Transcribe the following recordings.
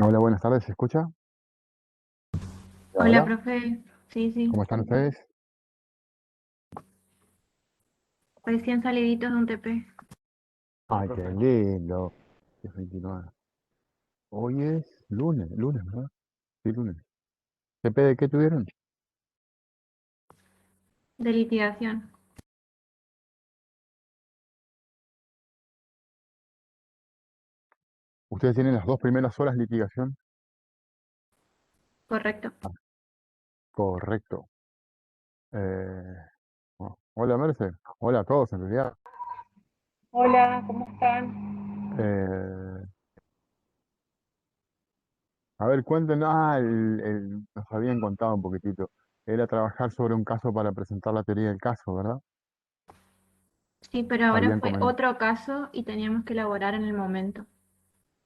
Hola, buenas tardes, ¿se escucha? Hola, Hola, profe. Sí, sí. ¿cómo están ustedes? Recién saliditos de un TP. Ay, qué lindo. Es 29. Hoy es lunes, ¿verdad? Sí, lunes. ¿CP de qué tuvieron? De litigación. ¿Ustedes tienen las dos primeras horas de litigación? Correcto. Ah, correcto. Eh, bueno, hola, Merce. Hola a todos, en realidad. Hola, ¿cómo están? Eh, a ver, cuéntenos. Nos habían contado un poquitito. Era trabajar sobre un caso para presentar la teoría del caso, ¿verdad? Sí, pero ahora Habían fue comentado. otro caso y teníamos que elaborar en el momento.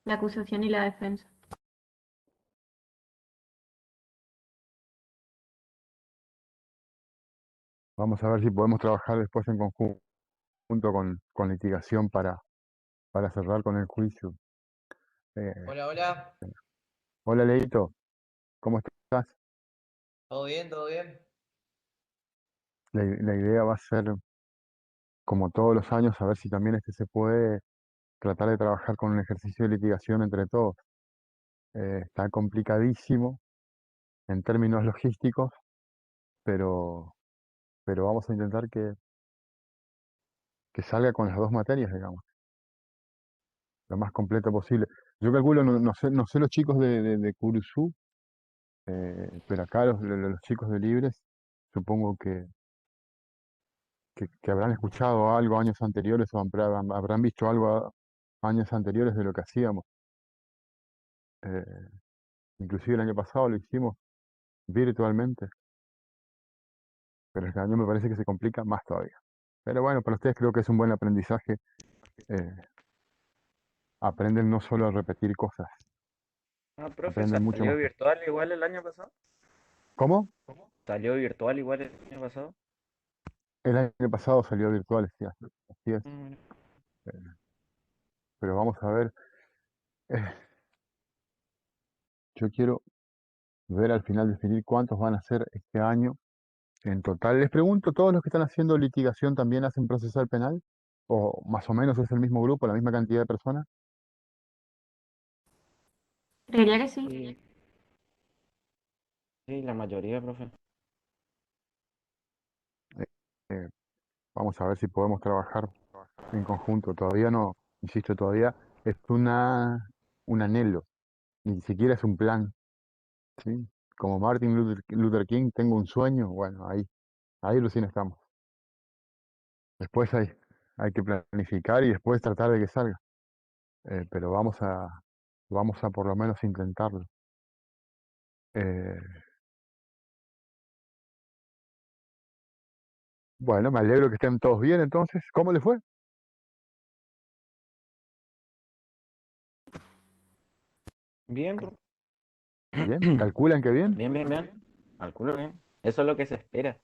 La acusación y la defensa. Vamos a ver si podemos trabajar después en conjunto con litigación para cerrar con el juicio. Eh, Hola, hola. hola, Leito, ¿cómo estás? ¿Todo bien? ¿Todo bien? La idea va a ser, como todos los años, a ver si también se puede tratar de trabajar con un ejercicio de litigación entre todos. Está complicadísimo en términos logísticos, pero, pero vamos a intentar que salga con las dos materias, digamos, lo más completo posible. Yo calculo, no sé los chicos de Curuzú, pero acá los chicos de Libres, supongo que habrán escuchado algo años anteriores o habrán visto algo años anteriores de lo que hacíamos. Eh, Inclusive el año pasado lo hicimos virtualmente, pero este año me parece que se complica más todavía. Pero bueno, para ustedes creo que es un buen aprendizaje. eh, Aprenden no solo a repetir cosas, Ah, profe, aprenden mucho ¿salió más. virtual igual el año pasado? ¿Cómo? ¿Salió virtual igual el año pasado? El año pasado salió virtual, sí, así es. Mm. eh, pero vamos a ver. eh, yo quiero ver al final definir cuántos van a ser este año en total. Les pregunto, ¿todos los que están haciendo litigación también hacen procesal penal? ¿O más o menos es el mismo grupo, la misma cantidad de personas? Creería que sí. Sí, sí, la mayoría, profe. Eh, eh, Vamos a ver si podemos trabajar en conjunto. Todavía no, insisto, todavía es un anhelo, ni siquiera es un plan, ¿sí? Como Martin Luther King, tengo un sueño, bueno, ahí recién estamos. Después hay que planificar y después tratar de que salga. Pero vamos a por lo menos intentarlo. Eh, bueno, me alegro que estén todos bien entonces. ¿Cómo les fue? Bien, profe. ¿Bien? ¿Calculan que bien? Bien, bien, bien. Calculo bien. Eso es lo que se espera.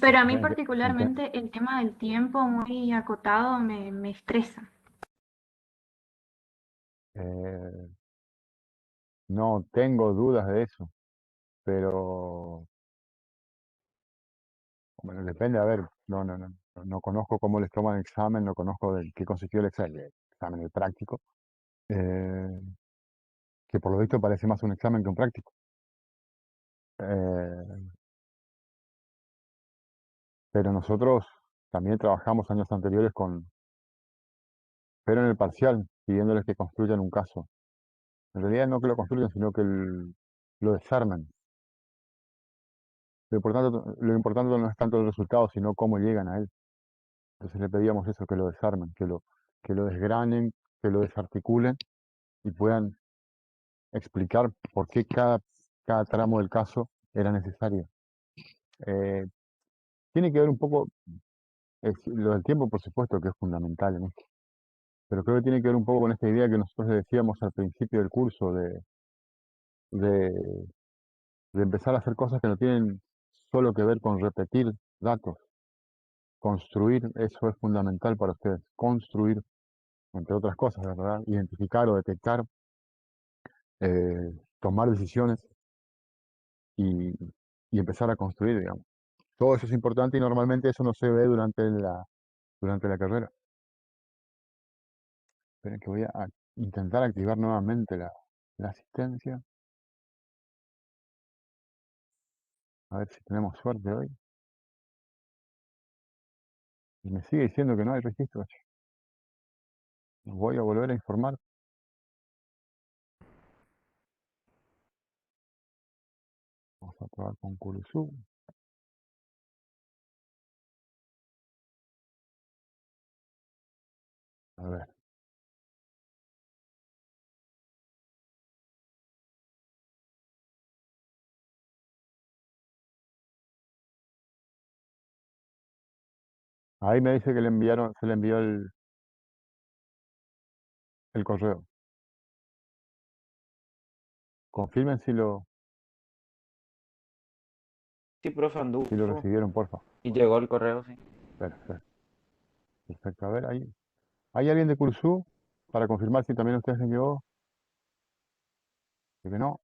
Pero a mí Bueno, particularmente el tema del tiempo muy acotado me estresa. eh, no tengo dudas de eso, pero bueno, depende, a ver, no conozco cómo les toman el examen, no conozco de qué consistió el examen, el práctico, eh, que por lo visto parece más un examen que un práctico. Eh, pero nosotros también trabajamos años anteriores pero en el parcial, pidiéndoles que construyan un caso. En realidad no que lo construyan, sino que lo desarman. Lo importante no es tanto el resultado, sino cómo llegan a él. Entonces le pedíamos eso, que lo desarmen, que lo desgranen, que lo desarticulen y puedan explicar por qué cada tramo del caso era necesario. Eh, Tiene que ver un poco, lo del tiempo por supuesto que es fundamental en esto, pero creo que tiene que ver un poco con esta idea que nosotros decíamos al principio del curso de, de empezar a hacer cosas que no tienen solo que ver con repetir datos. Construir, eso es fundamental para ustedes, construir. entre otras cosas, ¿verdad? Identificar o detectar, tomar decisiones y, y empezar a construir, digamos. Todo eso es importante y normalmente eso no se ve durante la carrera. Esperen que voy a intentar activar nuevamente la asistencia. A ver si tenemos suerte hoy. Y me sigue diciendo que no hay registros. Voy a volver a informar. Vamos a probar con Curuzú. A ver. Ahí me dice que le enviaron, se le envió el correo. Confirmen Sí, profe, si lo anduvo. recibieron, porfa. Y llegó el correo, sí. Perfecto. Perfecto. A ver, ahí. ¿Hay alguien de Cursú para confirmar si también a ustedes les llegó? Que no.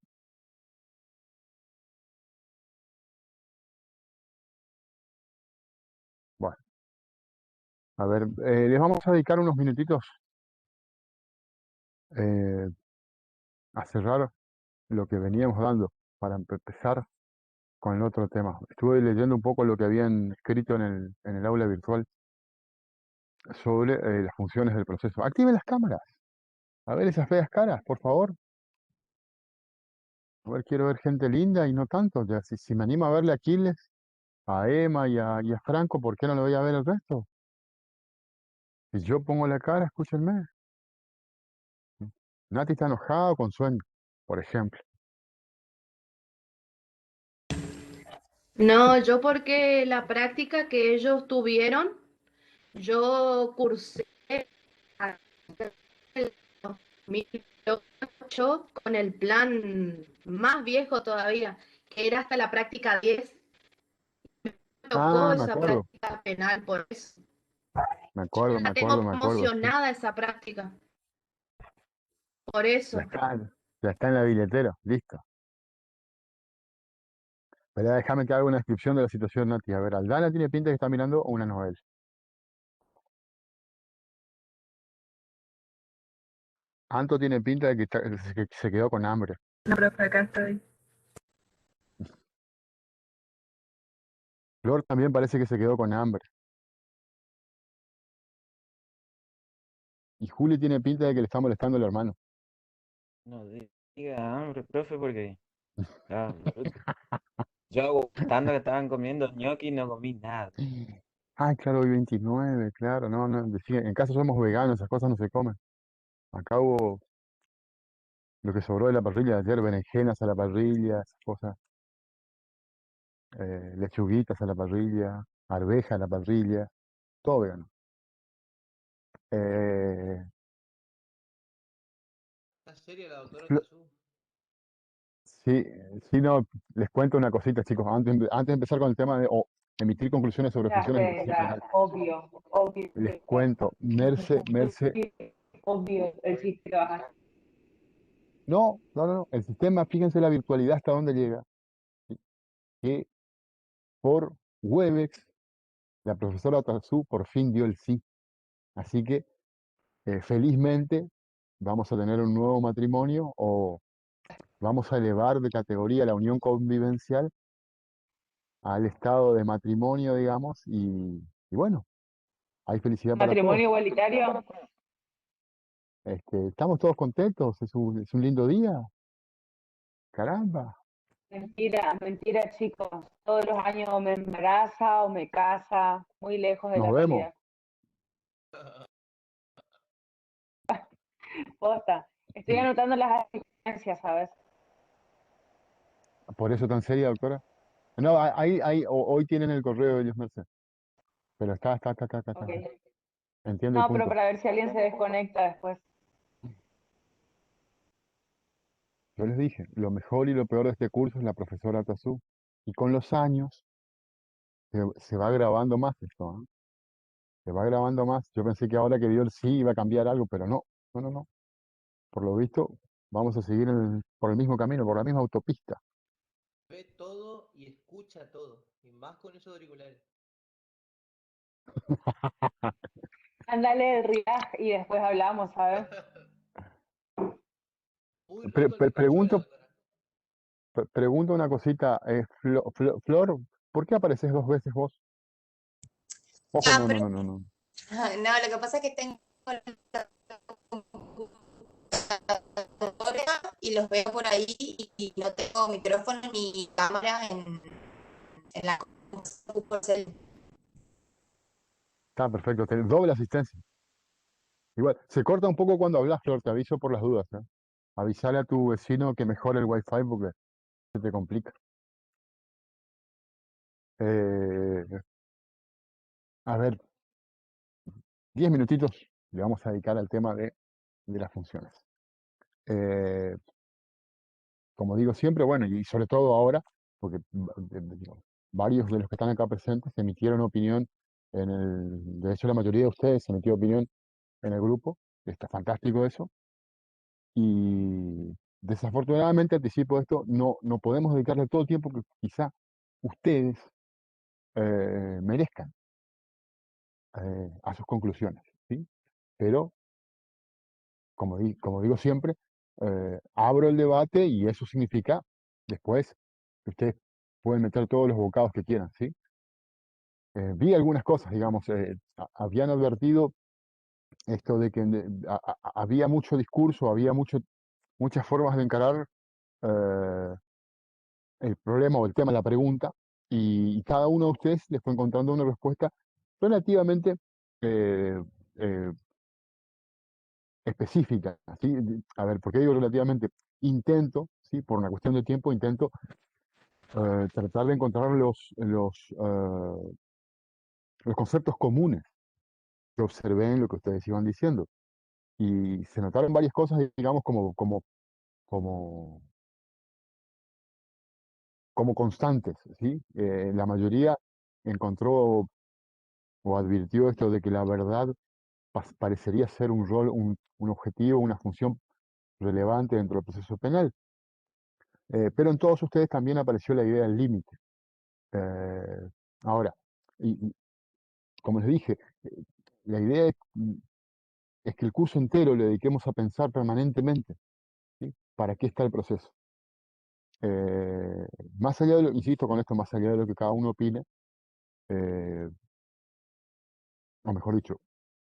Bueno, a ver, les vamos a dedicar unos minutitos eh, a cerrar lo que veníamos dando para empezar con el otro tema. Estuve leyendo un poco lo que habían escrito en el aula virtual sobre las funciones del proceso. Activen las cámaras. A ver esas feas caras, por favor. A ver, quiero ver gente linda y no tanto. Ya, si me animo a verle a Aquiles, a Emma y a Franco, ¿por qué no le voy a ver el resto? Si yo pongo la cara, escúchenme. Nati está enojado con sueño, por ejemplo. No, yo porque la práctica que ellos tuvieron, yo cursé el 2008 con el plan más viejo todavía, que era hasta la práctica 10. Me tocó Ah, me esa acuerdo, práctica penal, por eso. me Yo acuerdo, me la acuerdo, tengo me acuerdo, sí. emocionada esa práctica, por Ya eso. está, ya está en la billetera, listo. Pero déjame que haga una descripción de la situación, Nati. A ver, Aldana tiene pinta que está mirando una novela. Anto tiene pinta de que se quedó con hambre. No, profe, acá estoy. Flor también parece que se quedó con hambre. Y Juli tiene pinta de que le está molestando el hermano. No diga hambre, profe, porque ah, yo aguantando que estaban comiendo ñoqui y no comí nada. Ay, claro, hoy 29, claro, no, no, en casa somos veganos, esas cosas no se comen. Acá hubo lo que sobró de la parrilla de ayer, berenjenas a la parrilla, esas cosas, lechuguitas a la parrilla, arveja a la parrilla, todo vegano. Eh, ¿Está seria la doctora Flo- Tazú? sí, sí, no, les cuento una cosita, chicos, antes de empezar con el tema de emitir conclusiones sobre Ya funciones del sé, proceso ya, penal, obvio, obvio, les cuento, Merce, obvio, el chiste que vas a hacer. no, no, no, no, el sistema, fíjense la virtualidad hasta dónde llega, ¿sí? Que por Webex, la profesora Tazú por fin dio el sí. Así que felizmente vamos a tener un nuevo matrimonio o vamos a elevar de categoría la unión convivencial al estado de matrimonio, digamos, y bueno, hay felicidad para todos. Matrimonio igualitario. Estamos todos contentos, es un lindo día, caramba. Mentira, mentira, chicos. Todos los años o me embaraza o me casa, muy lejos de Nos la vemos. realidad. Posta. Estoy Mm. anotando las asistencias, ¿sabes? Por eso tan seria, doctora. No, hoy tienen el correo de ellos, Merced, pero Ok. está. Entiendo el No, pero punto. para ver si alguien se desconecta después. Yo les dije, lo mejor y lo peor de este curso es la profesora Tazú. Y con los años se va grabando más esto, ¿no? se va grabando más. Yo pensé que ahora que dio el sí iba a cambiar algo, pero no, no, no, no. Por lo visto, vamos a seguir por el mismo camino, por la misma autopista. Ve todo y escucha todo. Y más con esos auriculares. Ándale, relax y después hablamos, ¿sabes? Muy rico el bizcocho de Pregunto, Álvaro. pregunto una cosita, Flor, ¿por qué apareces dos veces vos? Ojo, Ah, no, no, pero no, no, no. no, lo que pasa es que tengo la computadora y los veo por ahí y no tengo micrófono ni cámara en la computadora. Está perfecto, doble asistencia. Igual, se corta un poco cuando hablas, Flor, te aviso por las dudas, ¿eh? Avisale a tu vecino que mejore el wifi porque se te complica. Eh, a ver, 10 minutitos le vamos a dedicar al tema de las funciones. Eh, como digo siempre, bueno, y sobre todo ahora, porque digo, varios de los que están acá presentes emitieron opinión de hecho la mayoría de ustedes emitió opinión en el grupo, está fantástico eso, y desafortunadamente anticipo esto, no podemos dedicarle todo el tiempo que quizá ustedes merezcan a sus conclusiones, ¿sí? Pero, como digo siempre, abro el debate y eso significa después que ustedes pueden meter todos los bocados que quieran, ¿sí? Vi algunas cosas, digamos, habían advertido esto de que había mucho discurso, había muchas formas de encarar eh, el problema o el tema, la pregunta, y cada uno de ustedes les fue encontrando una respuesta relativamente eh, eh, específica, ¿sí? A ver, ¿por qué digo relativamente? Intento, ¿sí? Por una cuestión de tiempo, intento tratar de encontrar los conceptos comunes que observé en lo que ustedes iban diciendo. Y se notaron varias cosas, digamos, como, como constantes, ¿sí? La mayoría encontró o advirtió esto de que la verdad parecería ser un rol, un objetivo, una función relevante dentro del proceso penal. Pero en todos ustedes también apareció la idea del límite. Eh, ahora, y como les dije, la idea es que el curso entero le dediquemos a pensar permanentemente, ¿sí? ¿Para qué está el proceso? Eh, más allá de lo, insisto con esto, más allá de lo que cada uno opine, eh, o mejor dicho,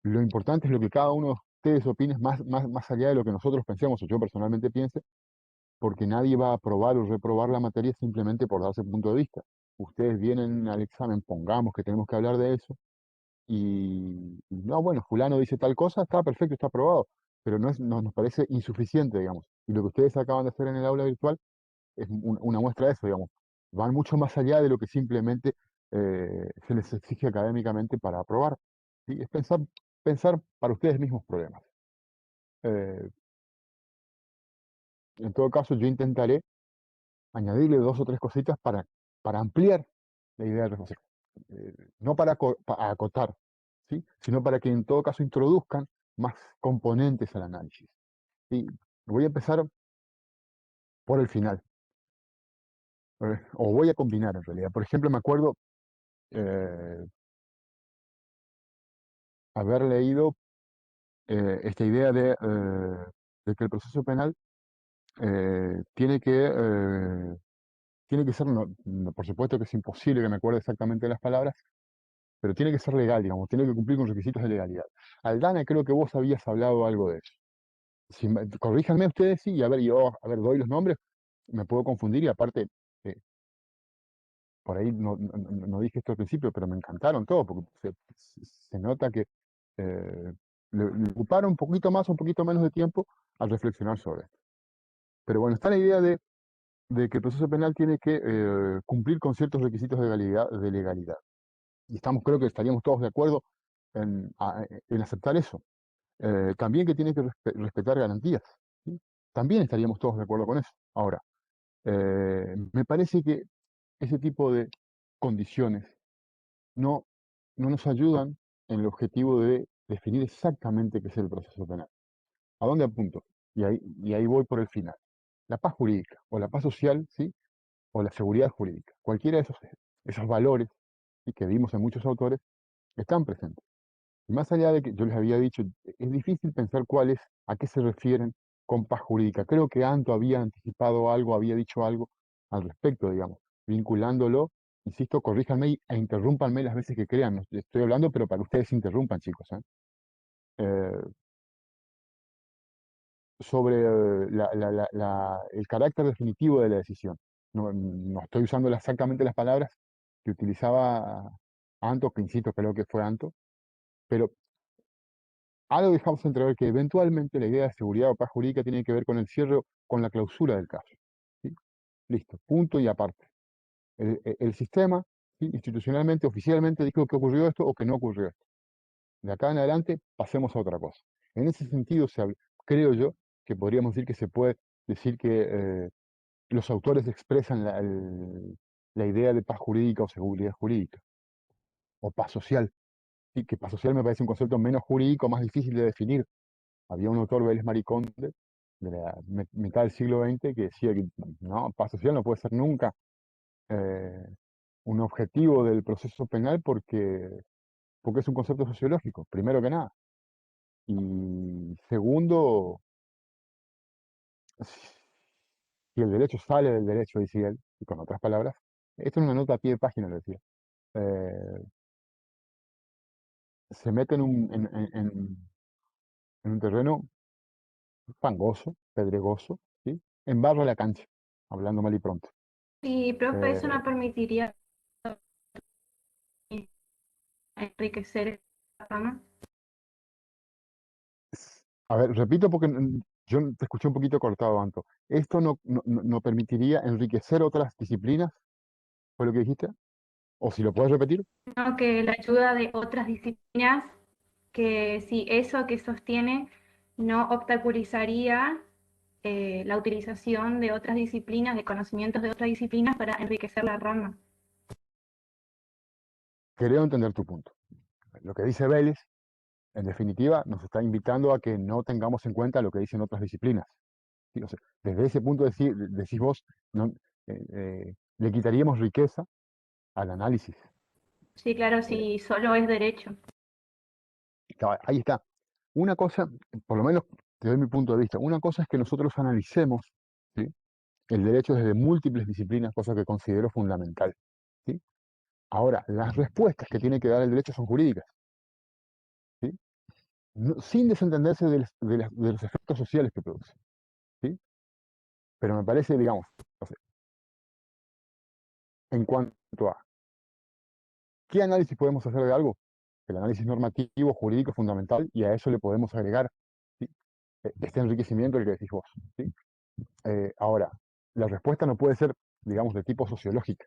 lo importante es lo que cada uno de ustedes opine, más allá de lo que nosotros pensemos o yo personalmente piense, porque nadie va a aprobar o reprobar la materia simplemente por darse punto de vista. Ustedes vienen al examen, pongamos que tenemos que hablar de eso, y no, bueno, fulano dice tal cosa, está perfecto, está aprobado, pero no nos parece insuficiente, digamos. Y lo que ustedes acaban de hacer en el aula virtual es una muestra de eso, digamos. Van mucho más allá de lo que simplemente se les exige académicamente para aprobar. ¿Sí? Es pensar para ustedes mismos problemas. Eh, en todo caso, yo intentaré añadirle dos o tres cositas para ampliar la idea de reflexión. No para acotar, ¿sí? Sino para que en todo caso introduzcan más componentes al análisis. ¿Sí? Voy a empezar por el final, o voy a combinar en realidad. Por ejemplo, me acuerdo eh, haber leído esta idea de que el proceso penal eh, tiene que, eh, tiene que ser, por supuesto que es imposible que me acuerde exactamente las palabras, pero tiene que ser legal, digamos, tiene que cumplir con requisitos de legalidad. Aldana, creo que vos habías hablado algo de eso. Si corríjanme ustedes, sí, y a ver, yo, a ver, doy los nombres, me puedo confundir y aparte, eh, por ahí no dije esto al principio, pero me encantaron todos, porque se nota que eh, le ocuparon un poquito más o un poquito menos de tiempo al reflexionar sobre esto. Pero bueno, está la idea de que el proceso penal tiene que cumplir con ciertos requisitos de legalidad. Y creo que estaríamos todos de acuerdo en aceptar eso. También que tiene que respetar garantías, ¿sí? También estaríamos todos de acuerdo con eso. Ahora, me parece que ese tipo de condiciones no nos ayudan en el objetivo de definir exactamente qué es el proceso penal. ¿A dónde apunto? Y ahí voy por el final. La paz jurídica, o la paz social, ¿sí? O la seguridad jurídica. Cualquiera de esos valores, ¿sí?, que vimos en muchos autores, están presentes. Y más allá de que yo les había dicho, es difícil pensar a qué se refieren con paz jurídica. Creo que Anto había anticipado algo, había dicho algo al respecto, digamos, vinculándolo. Insisto, corríjanme e interrúmpanme las veces que crean. No estoy hablando, pero para que ustedes interrumpan, chicos, ¿eh? Eh, sobre el carácter definitivo de la decisión. No estoy usando exactamente las palabras que utilizaba Anto, que insisto, creo que fue Anto, pero algo dejamos entrever que eventualmente la idea de seguridad o paz jurídica tiene que ver con el cierre, con la clausura del caso. ¿Sí? Listo, punto y aparte. El sistema, ¿sí?, institucionalmente, oficialmente dijo que ocurrió esto o que no ocurrió esto. De acá en adelante pasemos a otra cosa. En ese sentido, creo yo que podríamos decir que se puede decir que los autores expresan la idea de paz jurídica o seguridad jurídica, o paz social. ¿Sí? Que paz social me parece un concepto menos jurídico, más difícil de definir. Había un autor, Vélez Mariconde, de la mitad del siglo XX, que decía que no, paz social no puede ser nunca eh, un objetivo del proceso penal porque es un concepto sociológico, primero que nada. Y segundo, si el derecho sale del derecho, decía él, y con otras palabras, esto es una nota a pie de página, lo decía, eh, se mete en un terreno fangoso, pedregoso, ¿sí? Embarra la cancha, hablando mal y pronto. Y profe, eso Eh, no permitiría enriquecer la rama. a ver, repito porque yo te escuché un poquito cortado, Anto. ¿Esto no permitiría enriquecer otras disciplinas? ¿Fue lo que dijiste? ¿O si lo puedes repetir? No, que la ayuda de otras disciplinas, que si eso que sostiene no obstaculizaría la utilización de otras disciplinas, de conocimientos de otras disciplinas para enriquecer la rama. Creo entender tu punto. Lo que dice Vélez, en definitiva, nos está invitando a que no tengamos en cuenta lo que dicen otras disciplinas. ¿Sí? O sea, desde ese punto decís vos, no, le quitaríamos riqueza al análisis. Sí, claro, Eh, si solo es derecho. Ahí está. Una cosa, por lo menos te doy mi punto de vista, una cosa es que nosotros analicemos, ¿sí?, el derecho desde múltiples disciplinas, cosa que considero fundamental. ¿Sí? Ahora, las respuestas que tiene que dar el derecho son jurídicas, ¿sí? Sin desentenderse de los efectos sociales que produce. ¿Sí? Pero me parece, digamos, o sea, en cuanto a qué análisis podemos hacer de algo, el análisis normativo, jurídico es fundamental y a eso le podemos agregar, ¿sí?, este enriquecimiento del que decís vos. ¿Sí? Ahora, la respuesta no puede ser, digamos, de tipo sociológica,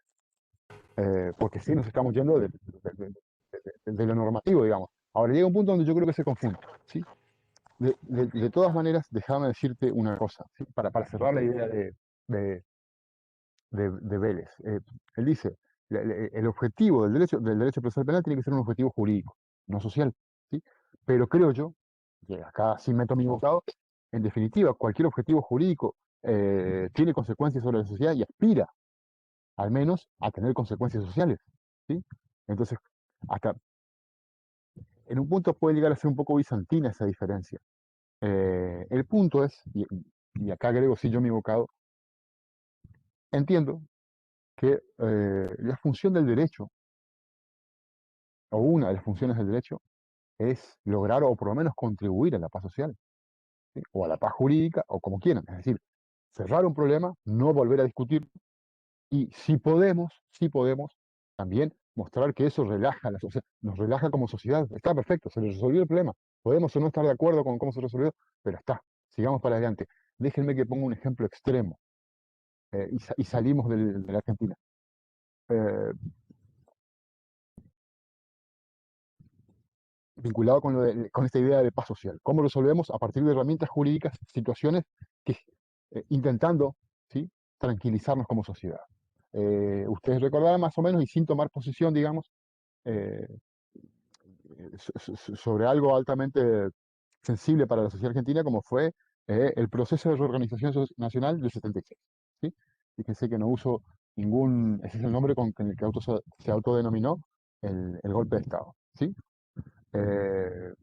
porque sí nos estamos yendo de lo normativo, digamos. Ahora llega un punto donde yo creo que se confunde. ¿Sí? De todas maneras, déjame decirte una cosa, ¿sí?, para cerrar la idea de, de Vélez. Él dice, el objetivo del derecho procesal penal tiene que ser un objetivo jurídico, no social. ¿Sí? Pero creo yo, y acá sí meto mi bocado, en definitiva, cualquier objetivo jurídico tiene consecuencias sobre la sociedad y aspira, al menos, a tener consecuencias sociales. ¿Sí? Entonces, hasta en un punto puede llegar a ser un poco bizantina esa diferencia. El punto es, y acá agrego sí yo mi bocado, entiendo que la función del derecho, o una de las funciones del derecho, es lograr o por lo menos contribuir a la paz social, ¿sí?, o a la paz jurídica, o como quieran. Es decir, cerrar un problema, no volver a discutir, y si podemos, también mostrar que eso relaja a la sociedad, nos relaja como sociedad. Está perfecto, se resolvió el problema. Podemos o no estar de acuerdo con cómo se resolvió, pero está, sigamos para adelante. Déjenme que ponga un ejemplo extremo, y salimos de la Argentina. Eh, Vinculado con esta idea de paz social. ¿Cómo resolvemos a partir de herramientas jurídicas situaciones que, intentando, ¿sí?, tranquilizarnos como sociedad? Ustedes recordarán más o menos, y sin tomar posición, digamos, eh, sobre algo altamente sensible para la sociedad argentina, como fue el proceso de reorganización nacional del 76. ¿Sí? Fíjense que no uso ningún, ese es el nombre con el que se autodenominó el golpe de Estado. ¿Sí? Eh,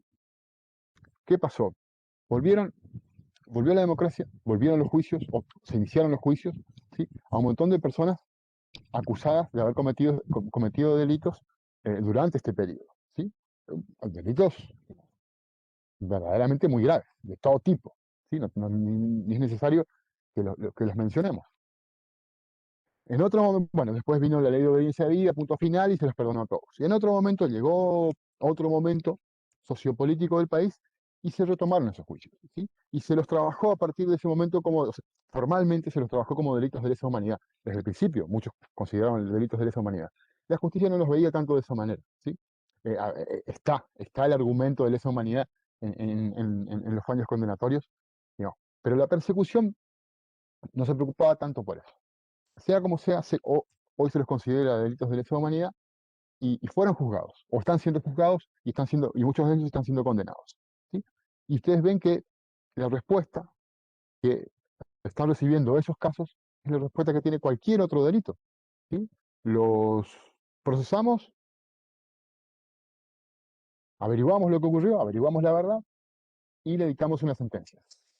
¿Qué pasó? Volvieron, volvió la democracia, volvieron los juicios, o se iniciaron los juicios, ¿sí? A un montón de personas acusadas de haber cometido delitos durante este periodo. ¿Sí? Delitos verdaderamente muy graves, de todo tipo. ¿Sí? Ni es necesario que los mencionemos. En otro momento, bueno, después vino la ley de obediencia debida, punto final, y se los perdonó a todos. Y en otro momento llegó otro momento sociopolítico del país y se retomaron esos juicios. ¿Sí? Y se los trabajó a partir de ese momento como, o sea, formalmente se los trabajó como delitos de lesa humanidad. Desde el principio, muchos consideraban delitos de lesa humanidad. La justicia no los veía tanto de esa manera. ¿Sí? Está el argumento de lesa humanidad en los fallos condenatorios, no. Pero la persecución no se preocupaba tanto por eso. Sea como sea, hoy se los considera delitos de lesa humanidad y fueron juzgados, o están siendo juzgados y muchos de ellos están siendo condenados. ¿Sí? Y ustedes ven que la respuesta que están recibiendo esos casos es la respuesta que tiene cualquier otro delito. ¿Sí? Los procesamos, averiguamos lo que ocurrió, averiguamos la verdad y le dictamos una sentencia.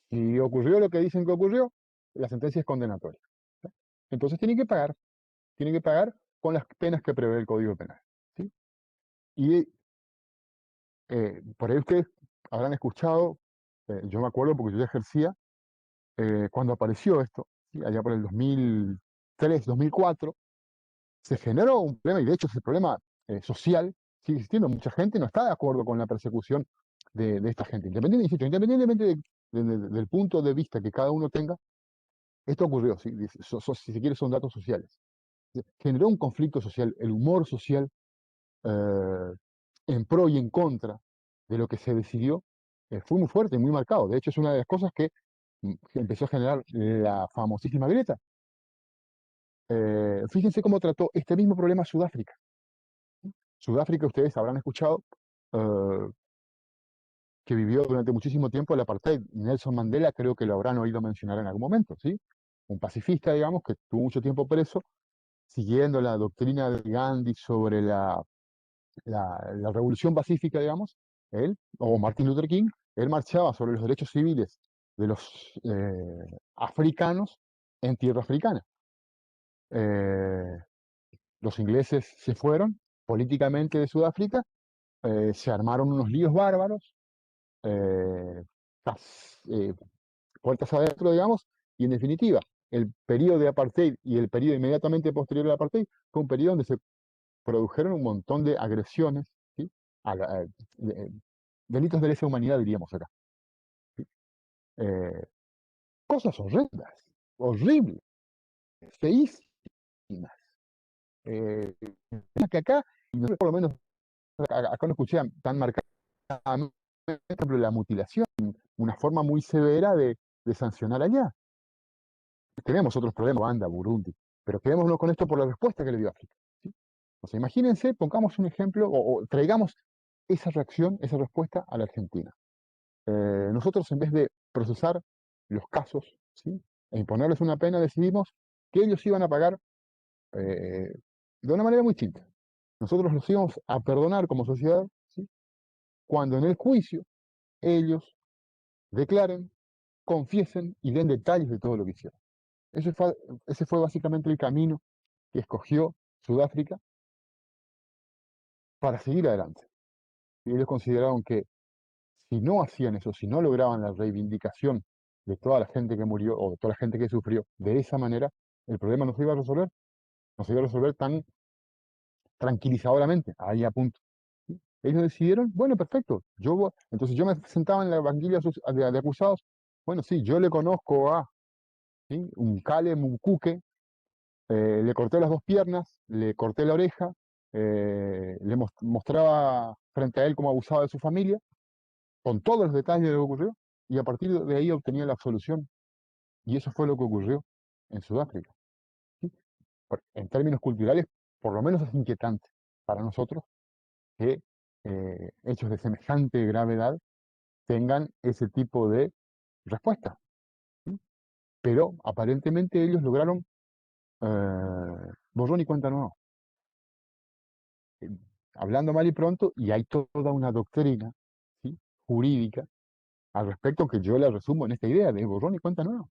Si ocurrió lo que dicen que ocurrió, la sentencia es condenatoria. ¿Sí? Entonces tienen que pagar con las penas que prevé el Código Penal. ¿Sí? Y por ahí ustedes habrán escuchado, yo me acuerdo porque yo ya ejercía, cuando apareció esto, ¿sí? Allá por el 2003, 2004, se generó un problema, y de hecho ese problema social sigue existiendo. Mucha gente no está de acuerdo con la persecución de esta gente. Independientemente del punto de vista que cada uno tenga, esto ocurrió, ¿sí? Si se quiere, son datos sociales. Generó un conflicto social, el humor social eh, en pro y en contra de lo que se decidió, fue muy fuerte, muy marcado. De hecho, es una de las cosas que empezó a generar la famosísima grieta. Fíjense cómo trató este mismo problema Sudáfrica. Sudáfrica, ustedes habrán escuchado eh, que vivió durante muchísimo tiempo el apartheid. Nelson Mandela creo que lo habrán oído mencionar en algún momento, ¿sí? Un pacifista, digamos, que estuvo mucho tiempo preso, siguiendo la doctrina de Gandhi sobre la revolución pacífica, digamos, él, o Martin Luther King, él marchaba sobre los derechos civiles de los africanos en tierra africana. Eh, los ingleses se fueron políticamente de Sudáfrica, se armaron unos líos bárbaros, eh, eh, puertas adentro, digamos, y en definitiva, el periodo de apartheid y el periodo inmediatamente posterior al apartheid fue un periodo donde se produjeron un montón de agresiones, ¿sí? De- delitos de lesa humanidad, diríamos acá. ¿Sí? Eh, Cosas horrendas, horribles, feísimas. Eh, que acá, y nosotros por lo menos acá no escuché tan marcada, por ejemplo, la mutilación, una forma muy severa de sancionar allá. Tenemos otros problemas, Uganda, Burundi, pero quedémonos con esto por la respuesta que le dio África. ¿Sí? O sea, imagínense, pongamos un ejemplo o traigamos esa reacción, esa respuesta a la Argentina. Nosotros, en vez de procesar los casos, ¿sí? E imponerles una pena, decidimos que ellos iban a pagar de una manera muy distinta. Nosotros los íbamos a perdonar como sociedad, ¿sí? Cuando en el juicio ellos declaren, confiesen y den detalles de todo lo que hicieron. Ese fue básicamente el camino que escogió Sudáfrica para seguir adelante. Y ellos consideraron que si no hacían eso, si no lograban la reivindicación de toda la gente que murió o de toda la gente que sufrió de esa manera, el problema no se iba a resolver, no se iba a resolver tan tranquilizadoramente, ahí a punto. ¿Sí? Ellos decidieron, bueno, perfecto, entonces yo me sentaba en la banquilla de acusados, bueno, sí, yo le conozco a, ¿sí? Un Kale Mukuke, le corté las dos piernas, le corté la oreja, le mostraba frente a él cómo abusaba de su familia, con todos los detalles de lo que ocurrió, y a partir de ahí obtenía la absolución. Y eso fue lo que ocurrió en Sudáfrica. ¿Sí? En términos culturales, por lo menos es inquietante para nosotros que hechos de semejante gravedad tengan ese tipo de respuesta. ¿Sí? Pero aparentemente ellos lograron borrón y cuenta nueva. Eh, Hablando mal y pronto, y hay toda una doctrina, ¿sí?, jurídica al respecto, que yo la resumo en esta idea de borrón y cuenta nueva.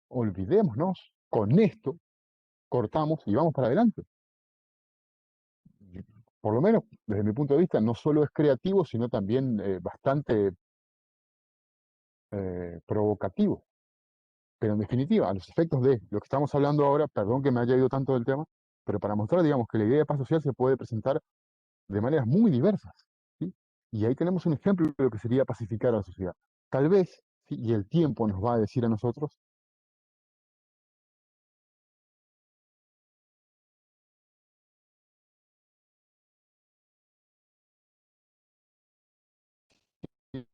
Olvidémonos, con esto cortamos y vamos para adelante. Por lo menos, desde mi punto de vista, no solo es creativo, sino también bastante provocativo. Pero en definitiva, a los efectos de lo que estamos hablando ahora, perdón que me haya ido tanto del tema, pero para mostrar, digamos, que la idea de paz social se puede presentar de maneras muy diversas, ¿sí? Y ahí tenemos un ejemplo de lo que sería pacificar a la sociedad. Tal vez, ¿sí?, y el tiempo nos va a decir a nosotros, ¿sí?,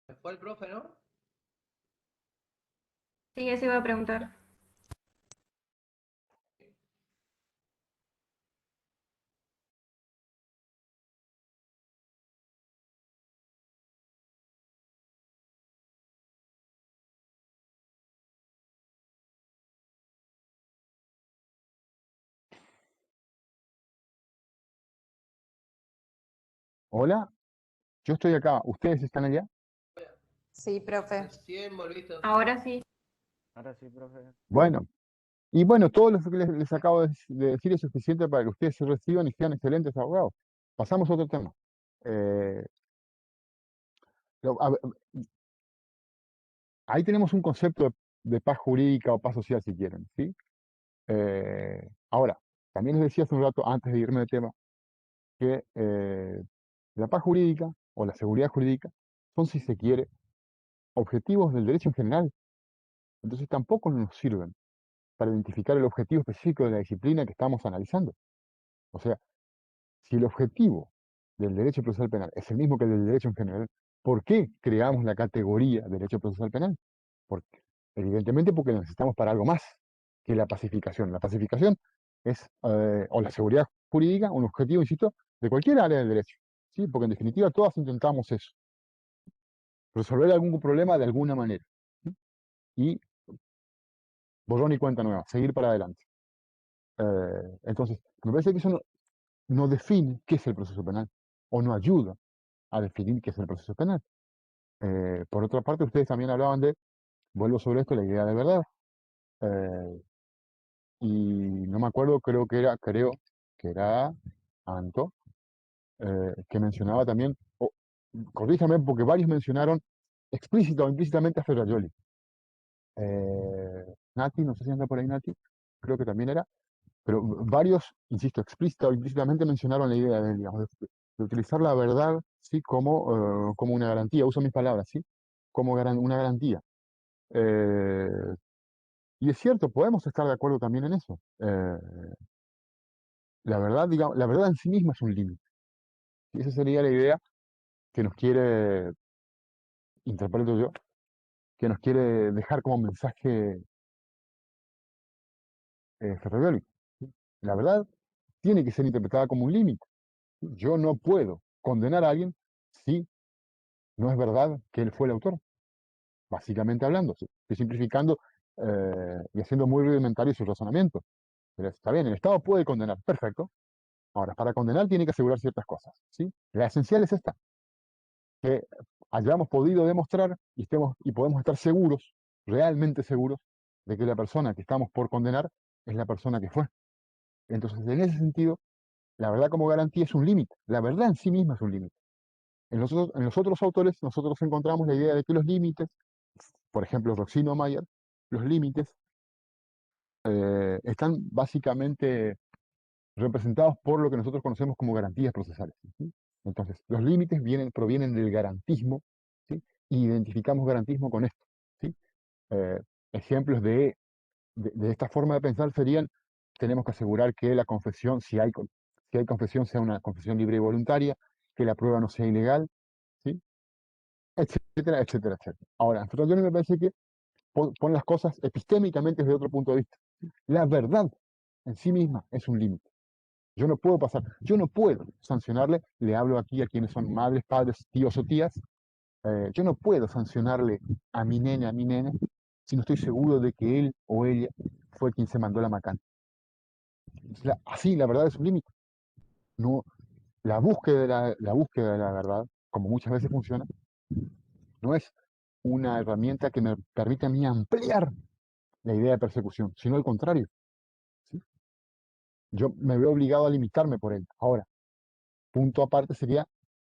Se fue el profe, ¿no? Sí, eso iba a preguntar. hola, yo estoy acá, ¿ustedes están allá? Sí, profe. Recién volviste. Ahora sí. Ahora sí, profe. Bueno, y bueno, todo lo que les acabo de decir es suficiente para que ustedes se reciban y sean excelentes abogados. Pasamos a otro tema. Eh, a ver, ahí tenemos un concepto de paz jurídica o paz social, si quieren, ¿sí? Ahora, también les decía hace un rato, antes de irme de tema, que la paz jurídica o la seguridad jurídica son, si se quiere, objetivos del derecho en general. Entonces tampoco nos sirven para identificar el objetivo específico de la disciplina que estamos analizando. O sea, si el objetivo del derecho procesal penal es el mismo que el del derecho en general, ¿por qué creamos la categoría de derecho procesal penal? Porque, evidentemente porque lo necesitamos para algo más que la pacificación. La pacificación es, o la seguridad jurídica, un objetivo, insisto, de cualquier área del derecho. ¿Sí? Porque en definitiva todas intentamos eso, resolver algún problema de alguna manera. ¿Sí? Y borrón y cuenta nueva, seguir para adelante. Entonces, me parece que eso no define qué es el proceso penal, o no ayuda a definir qué es el proceso penal. Por otra parte, ustedes también hablaban de, vuelvo sobre esto, la idea de verdad. Eh, y no me acuerdo, creo que era Anto, que mencionaba también, o corríjame porque varios mencionaron explícita o implícitamente a Ferrajoli. Nati, no sé si anda por ahí Nati, creo que también era, pero varios, insisto, explícita o implícitamente mencionaron la idea de, digamos, de utilizar la verdad, ¿sí?, como una garantía, uso mis palabras, ¿sí?, como una garantía. Eh, y es cierto, podemos estar de acuerdo también en eso. La verdad, digamos, la verdad en sí misma es un límite. Y esa sería la idea que nos quiere, interpreto yo, que nos quiere dejar como mensaje Ferrovial. La verdad tiene que ser interpretada como un límite. Yo no puedo condenar a alguien si no es verdad que él fue el autor, básicamente hablando. ¿Sí? Estoy simplificando y haciendo muy rudimentario su razonamiento. Pero está bien, el Estado puede condenar, perfecto. Ahora, para condenar tiene que asegurar ciertas cosas. ¿Sí? La esencial es esta, que hayamos podido demostrar y podemos estar seguros, realmente seguros, de que la persona que estamos por condenar es la persona que fue. Entonces, en ese sentido, la verdad como garantía es un límite. La verdad en sí misma es un límite. En los otros autores nosotros encontramos la idea de que los límites, por ejemplo, Roxino Mayer, los límites están básicamente representados por lo que nosotros conocemos como garantías procesales. ¿Sí? Entonces, los límites provienen del garantismo, ¿sí? Y identificamos garantismo con esto. ¿Sí? Ejemplos de esta forma de pensar serían tenemos que asegurar que la confesión, si hay confesión, sea una confesión libre y voluntaria, que la prueba no sea ilegal, ¿sí? Etcétera, etcétera, etcétera. Ahora, Antonio me parece que pone las cosas epistémicamente desde otro punto de vista. La verdad en sí misma es un límite. Yo no puedo sancionarle, le hablo aquí a quienes son madres, padres, tíos o tías, yo no puedo sancionarle a mi nene, si no estoy seguro de que él o ella fue quien se mandó la macana. Así, la verdad es un límite. No, la búsqueda de la verdad, como muchas veces funciona, no es una herramienta que me permite a mí ampliar la idea de persecución, sino al contrario. ¿Sí? Yo me veo obligado a limitarme por él. Ahora, punto aparte sería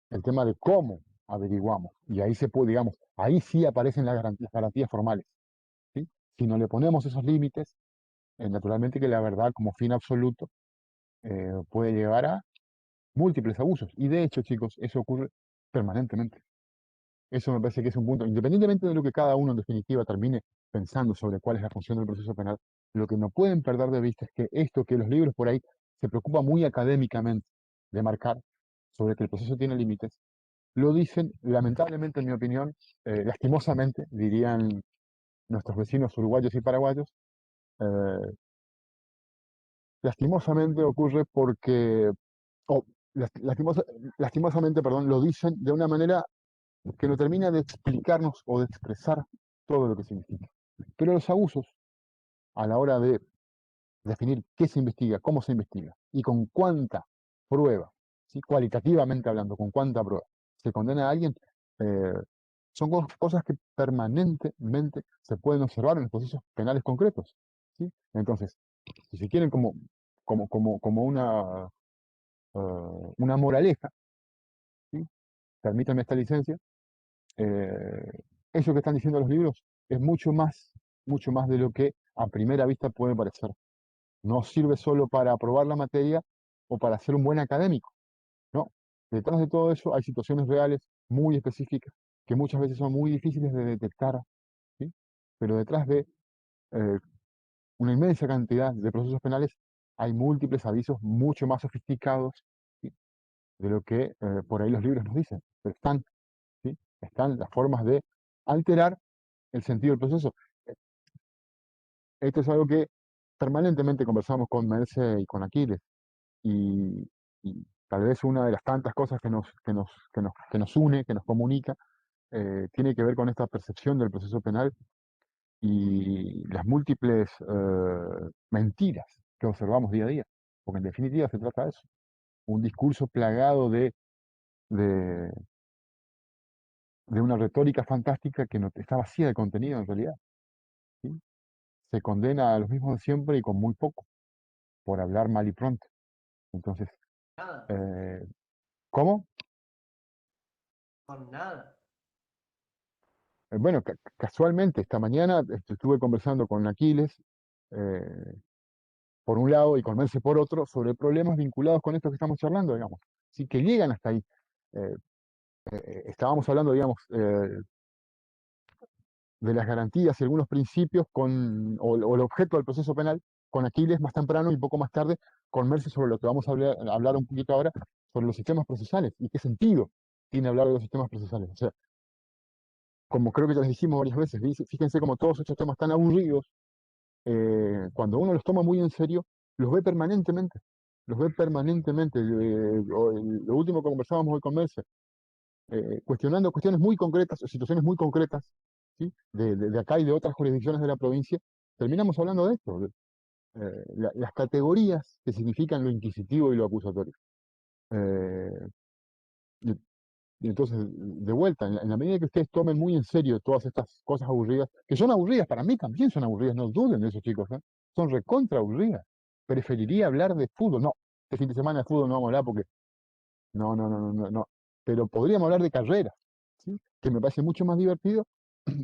el tema de cómo averiguamos. Y ahí se puede, digamos, ahí sí aparecen las garantías formales. ¿Sí? Si no le ponemos esos límites, naturalmente que la verdad como fin absoluto puede llevar a múltiples abusos. Y de hecho, chicos, eso ocurre permanentemente. Eso me parece que es un punto, independientemente de lo que cada uno en definitiva termine pensando sobre cuál es la función del proceso penal, lo que no pueden perder de vista es que esto que los libros por ahí se preocupan muy académicamente de marcar sobre que el proceso tiene límites, lo dicen, lamentablemente, en mi opinión, lastimosamente, dirían nuestros vecinos uruguayos y paraguayos, eh, lastimosamente ocurre porque, o lastimosamente, perdón, lo dicen de una manera que no termina de explicarnos o de expresar todo lo que significa. Pero los abusos, a la hora de definir qué se investiga, cómo se investiga y con cuánta prueba, ¿sí? Cualitativamente hablando, con cuánta prueba se condena a alguien, eh, son cosas que permanentemente se pueden observar en los procesos penales concretos. ¿Sí? Entonces, si se quieren como una moraleja, ¿sí? Permítanme esta licencia, eso que están diciendo los libros es mucho más de lo que a primera vista puede parecer. No sirve solo para aprobar la materia o para ser un buen académico, no. Detrás de todo eso hay situaciones reales muy específicas que muchas veces son muy difíciles de detectar, ¿sí? Pero detrás de eh, una inmensa cantidad de procesos penales hay múltiples avisos mucho más sofisticados, ¿sí? De lo que por ahí los libros nos dicen. Pero están, ¿sí? Están las formas de alterar el sentido del proceso. Esto es algo que permanentemente conversamos con Merce y con Aquiles, y, y tal vez una de las tantas cosas que nos une, que nos comunica, tiene que ver con esta percepción del proceso penal y las múltiples mentiras que observamos día a día, porque en definitiva se trata de eso, un discurso plagado de, de una retórica fantástica que no, está vacía de contenido en realidad, ¿sí? Se condena a los mismos de siempre y con muy poco, por hablar mal y pronto. Entonces, Nada, eh, ¿cómo? con nada. Bueno, casualmente esta mañana estuve conversando con Aquiles por un lado y con Merce por otro sobre problemas vinculados con esto que estamos charlando, digamos, sí que llegan hasta ahí. Eh, Estábamos hablando, digamos, de las garantías y algunos principios o el objeto del proceso penal con Aquiles más temprano y un poco más tarde con Merce sobre lo que vamos a hablar un poquito ahora, sobre los sistemas procesales y qué sentido tiene hablar de los sistemas procesales. O sea, como creo que ya les dijimos varias veces, fíjense como todos estos temas tan aburridos, cuando uno los toma muy en serio, los ve permanentemente. Los ve permanentemente. Lo último que conversábamos hoy con Mercer, cuestionando cuestiones muy concretas, situaciones muy concretas, ¿sí? De acá y de otras jurisdicciones de la provincia, terminamos hablando de esto, las categorías que significan lo inquisitivo y lo acusatorio. Eh, y, y entonces, de vuelta, en la medida que ustedes tomen muy en serio todas estas cosas aburridas, que son aburridas, para mí también son aburridas, no duden de esos chicos, ¿eh? Son recontra aburridas. Preferiría hablar de fútbol. No, este fin de semana de fútbol no vamos a hablar porque no, no, no, no, no, no. Pero podríamos hablar de carreras, ¿sí? Que me parece mucho más divertido,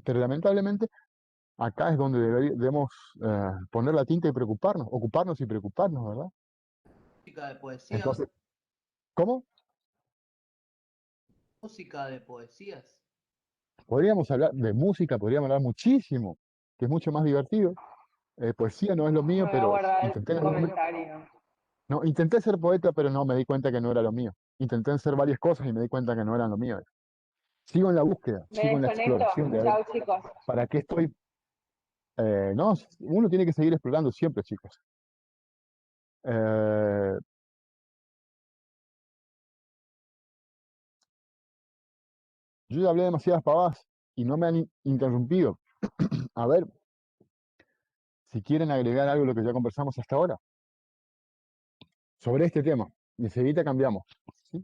pero lamentablemente acá es donde debemos poner la tinta y preocuparnos, ocuparnos y preocuparnos, ¿verdad? Música de poesía, Entonces, ¿cómo? música de poesías. Podríamos hablar de música, podríamos hablar muchísimo, que es mucho más divertido. Poesía no es lo mío, Me voy a pero guardar intenté en ese algún momento. comentario. No, intenté ser poeta, pero no, me di cuenta que no era lo mío. Intenté hacer varias cosas y me di cuenta que no eran lo mío. Sigo en la búsqueda, Me sigo en la desconecto. exploración de a ver Chao, chicos. para qué estoy. No, uno tiene que seguir explorando siempre, chicos. Eh, yo ya hablé demasiadas pavadas y no me han interrumpido. A ver, si quieren agregar algo a lo que ya conversamos hasta ahora sobre este tema, y enseguida cambiamos. ¿Sí?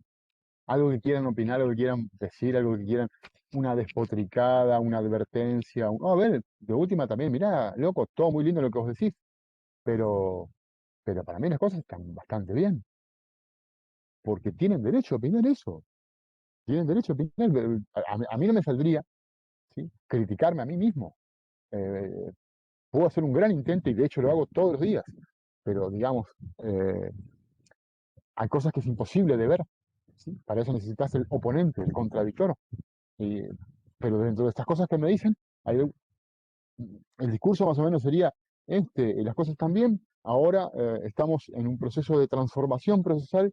Algo que quieran opinar, algo que quieran decir, algo que quieran, una despotricada, una advertencia. A ver, de última también, mirá, loco, todo muy lindo lo que vos decís, pero, pero para mí las cosas están bastante bien, porque tienen derecho a opinar eso, tienen derecho a opinar. A mí no me saldría, ¿sí? Criticarme a mí mismo. Eh, puedo hacer un gran intento y de hecho lo hago todos los días, pero digamos, eh, hay cosas que es imposible de ver, ¿sí? Para eso necesitas el oponente, el contradictor. Y- pero dentro de estas cosas que me dicen, hay, el discurso más o menos sería, las cosas están bien, ahora estamos en un proceso de transformación procesal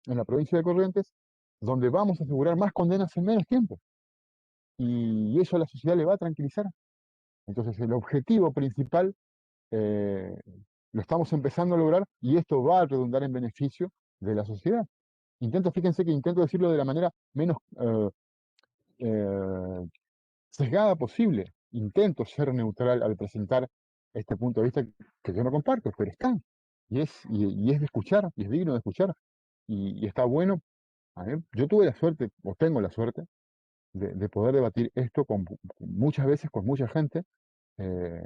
en la provincia de Corrientes, donde vamos a asegurar más condenas en menos tiempo. Y eso a la sociedad le va a tranquilizar. Entonces el objetivo principal eh, lo estamos empezando a lograr y esto va a redundar en beneficio de la sociedad. Fíjense que intento decirlo de la manera menos eh, sesgada posible. Intento ser neutral al presentar este punto de vista que yo no comparto, pero está. Y es de escuchar, y es digno de escuchar. Y está bueno. Yo tuve la suerte, o tengo la suerte, de poder debatir esto muchas veces con mucha gente, eh,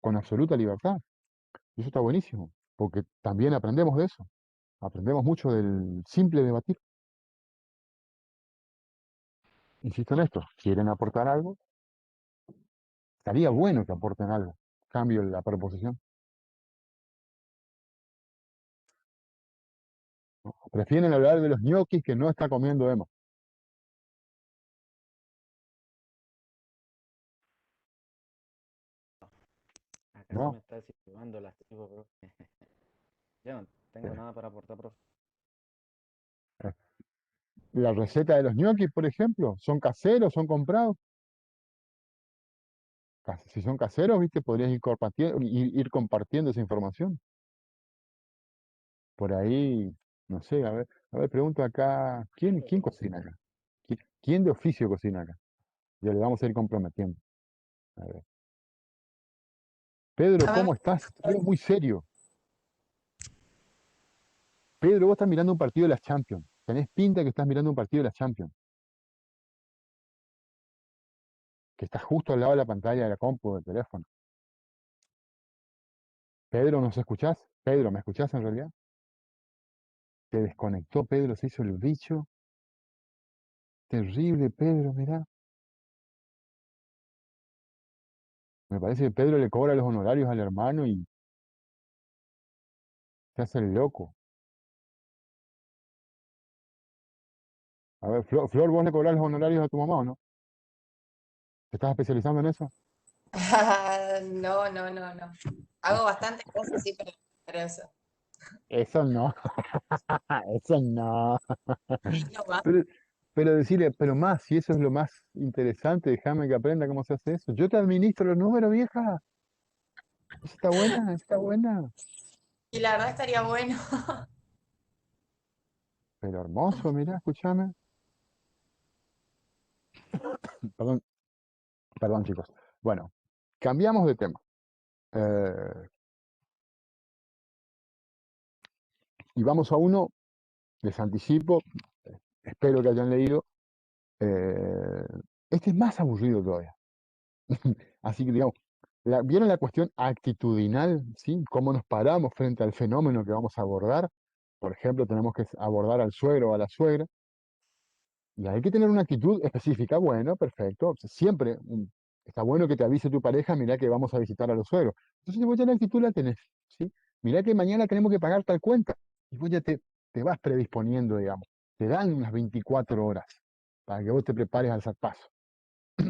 con absoluta libertad. Y eso está buenísimo, porque también aprendemos de eso. Aprendemos mucho del simple debatir. Insisto en esto, ¿quieren aportar algo? Estaría bueno que aporten algo. Cambio la proposición. Prefieren hablar de los ñoquis que no está comiendo Emma. Acá se ¿No? me está desactivando la tripa, profe. Yo no tengo nada para aportar, profe. Eh, La receta de los ñoquis, por ejemplo, ¿son caseros, son comprados? Si son caseros, ¿viste? Podrías ir compartiendo esa información. Por ahí, no sé, a ver, pregunto acá, ¿quién cocina acá? ¿Quién de oficio cocina acá? Ya le vamos a ir comprometiendo. A ver. Pedro, A mí ¿cómo estás? Te veo muy serio. Pedro, vos estás mirando un partido de las Champions. Tenés pinta que estás mirando un partido de las Champions, que estás justo al lado de la pantalla de la compu, del teléfono. Pedro, ¿nos escuchás? Pedro, ¿me escuchás en realidad? Te desconectó, Pedro, se hizo el bicho. Terrible, Pedro, mirá. Me parece que Pedro le cobra los honorarios al hermano y se hace el loco. A ver, Flor, ¿vos le cobrás los honorarios a tu mamá o no? ¿Te estás especializando en eso? No, no, no, no. Hago bastantes cosas, sí, pero eso. Eso no, eso no. Y no va. Pero, pero decirle, pero más, si eso es lo más interesante, déjame que aprenda cómo se hace eso. Yo te administro los números, vieja. Esa está buena, esa está buena. Y la verdad estaría bueno. Pero hermoso, mira, escúchame. Perdón, perdón, chicos. Bueno, cambiamos de tema. Eh, y vamos a uno, les anticipo, espero que hayan leído. eh, este es más aburrido todavía. Así que, digamos, ¿vieron la cuestión actitudinal? ¿Sí? ¿Cómo nos paramos frente al fenómeno que vamos a abordar? Por ejemplo, tenemos que abordar al suegro o a la suegra. Y hay que tener una actitud específica. Bueno, perfecto. Siempre está bueno que te avise tu pareja, mirá que vamos a visitar a los suegros. Entonces vos ya la actitud la tenés, ¿sí? Mirá que mañana tenemos que pagar tal cuenta. Y vos ya te vas predisponiendo, digamos. Te dan unas 24 horas para que vos te prepares al zarpazo.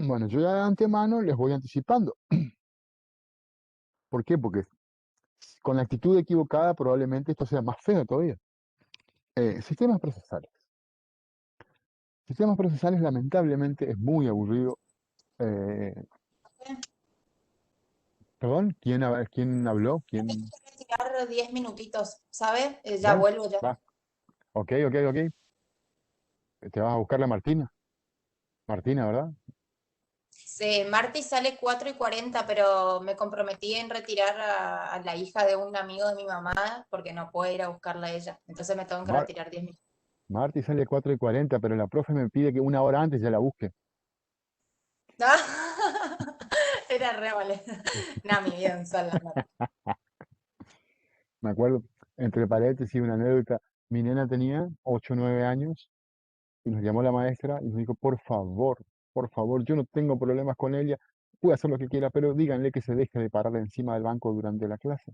Bueno, yo ya de antemano les voy anticipando. ¿Por qué? Porque con la actitud equivocada probablemente esto sea más feo todavía. Sistemas procesales. Sistemas procesales lamentablemente es muy aburrido. Eh, Perdón, ¿quién habló? Tengo ¿Quién? que retirar 10 minutitos, ¿sabes? Ya Bueno, vuelvo ya. va. Ok, ok, ok. Te vas a buscar la Martina. Martina, ¿verdad? Sí, Marty sale 4:40, pero me comprometí en retirar a la hija de un amigo de mi mamá porque no puedo ir a buscarla a ella. Entonces me tengo que Mar retirar 10 minutos. Marti sale 4:40, pero la profe me pide que una hora antes ya la busque. Era re vale. No, mi vida, un sol, la nota. Me acuerdo, entre paréntesis, una anécdota. Mi nena tenía 8 o 9 años y nos llamó la maestra y nos dijo, por favor, yo no tengo problemas con ella, puede hacer lo que quiera, pero díganle que se deje de parar encima del banco durante la clase.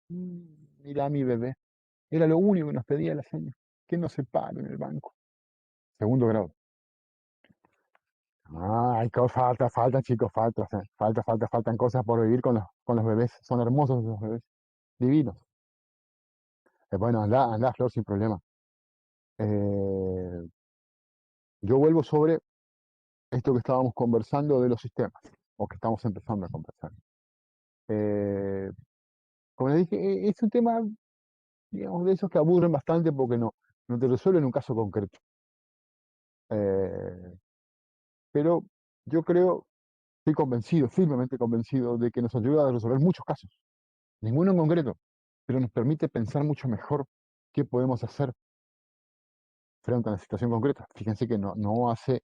Mira a mi bebé, era lo único que nos pedía la señora, que no se pare en el banco. Segundo grado. Ah, falta, chicos, faltan cosas por vivir con los bebés. Son hermosos los bebés, divinos. Bueno, anda, Flor, sin problema. Eh, yo vuelvo sobre esto que estábamos conversando de los sistemas, o que estamos empezando a conversar. Eh, Como les dije, es un tema, digamos, de esos que aburren bastante porque no te resuelven un caso concreto. Eh, pero yo creo, estoy convencido, firmemente convencido, de que nos ayuda a resolver muchos casos. Ninguno en concreto, pero nos permite pensar mucho mejor qué podemos hacer frente a una situación concreta. Fíjense que no hace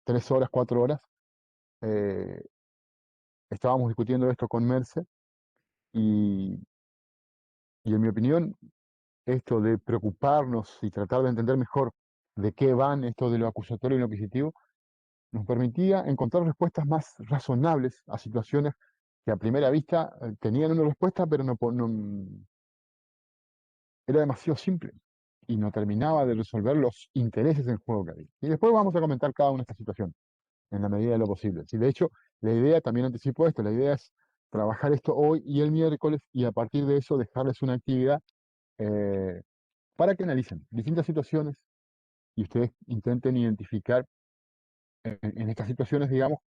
3 horas, 4 horas, eh, estábamos discutiendo esto con Merce y, y en mi opinión, esto de preocuparnos y tratar de entender mejor de qué van esto de lo acusatorio y lo inquisitivo, nos permitía encontrar respuestas más razonables a situaciones que a primera vista tenían una respuesta, pero era demasiado simple y no terminaba de resolver los intereses en juego que había. Y después vamos a comentar cada una de estas situaciones en la medida de lo posible. Sí, de hecho, la idea, también anticipo esto, la idea es trabajar esto hoy y el miércoles y a partir de eso dejarles una actividad eh, para que analicen distintas situaciones y ustedes intenten identificar en estas situaciones, digamos,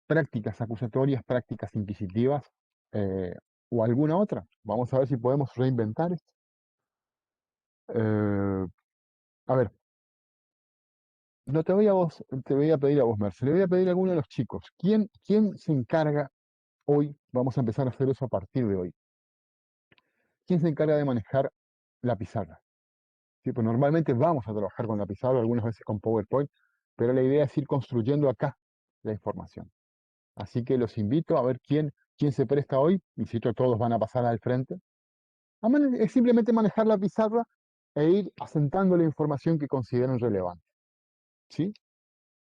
prácticas acusatorias, prácticas inquisitivas eh, o alguna otra. Vamos a ver si podemos reinventar esto. Eh, a ver, no te voy a vos, te voy a pedir a vos, Merce, le voy a pedir a alguno de los chicos. ¿Quién se encarga hoy? Vamos a empezar a hacer eso a partir de hoy. ¿Quién se encarga de manejar la pizarra? Sí, pues normalmente vamos a trabajar con la pizarra, algunas veces con PowerPoint, pero la idea es ir construyendo acá la información. Así que los invito a ver quién se presta hoy. Insisto, todos van a pasar al frente. Es simplemente manejar la pizarra e ir asentando la información que consideren relevante. ¿Sí?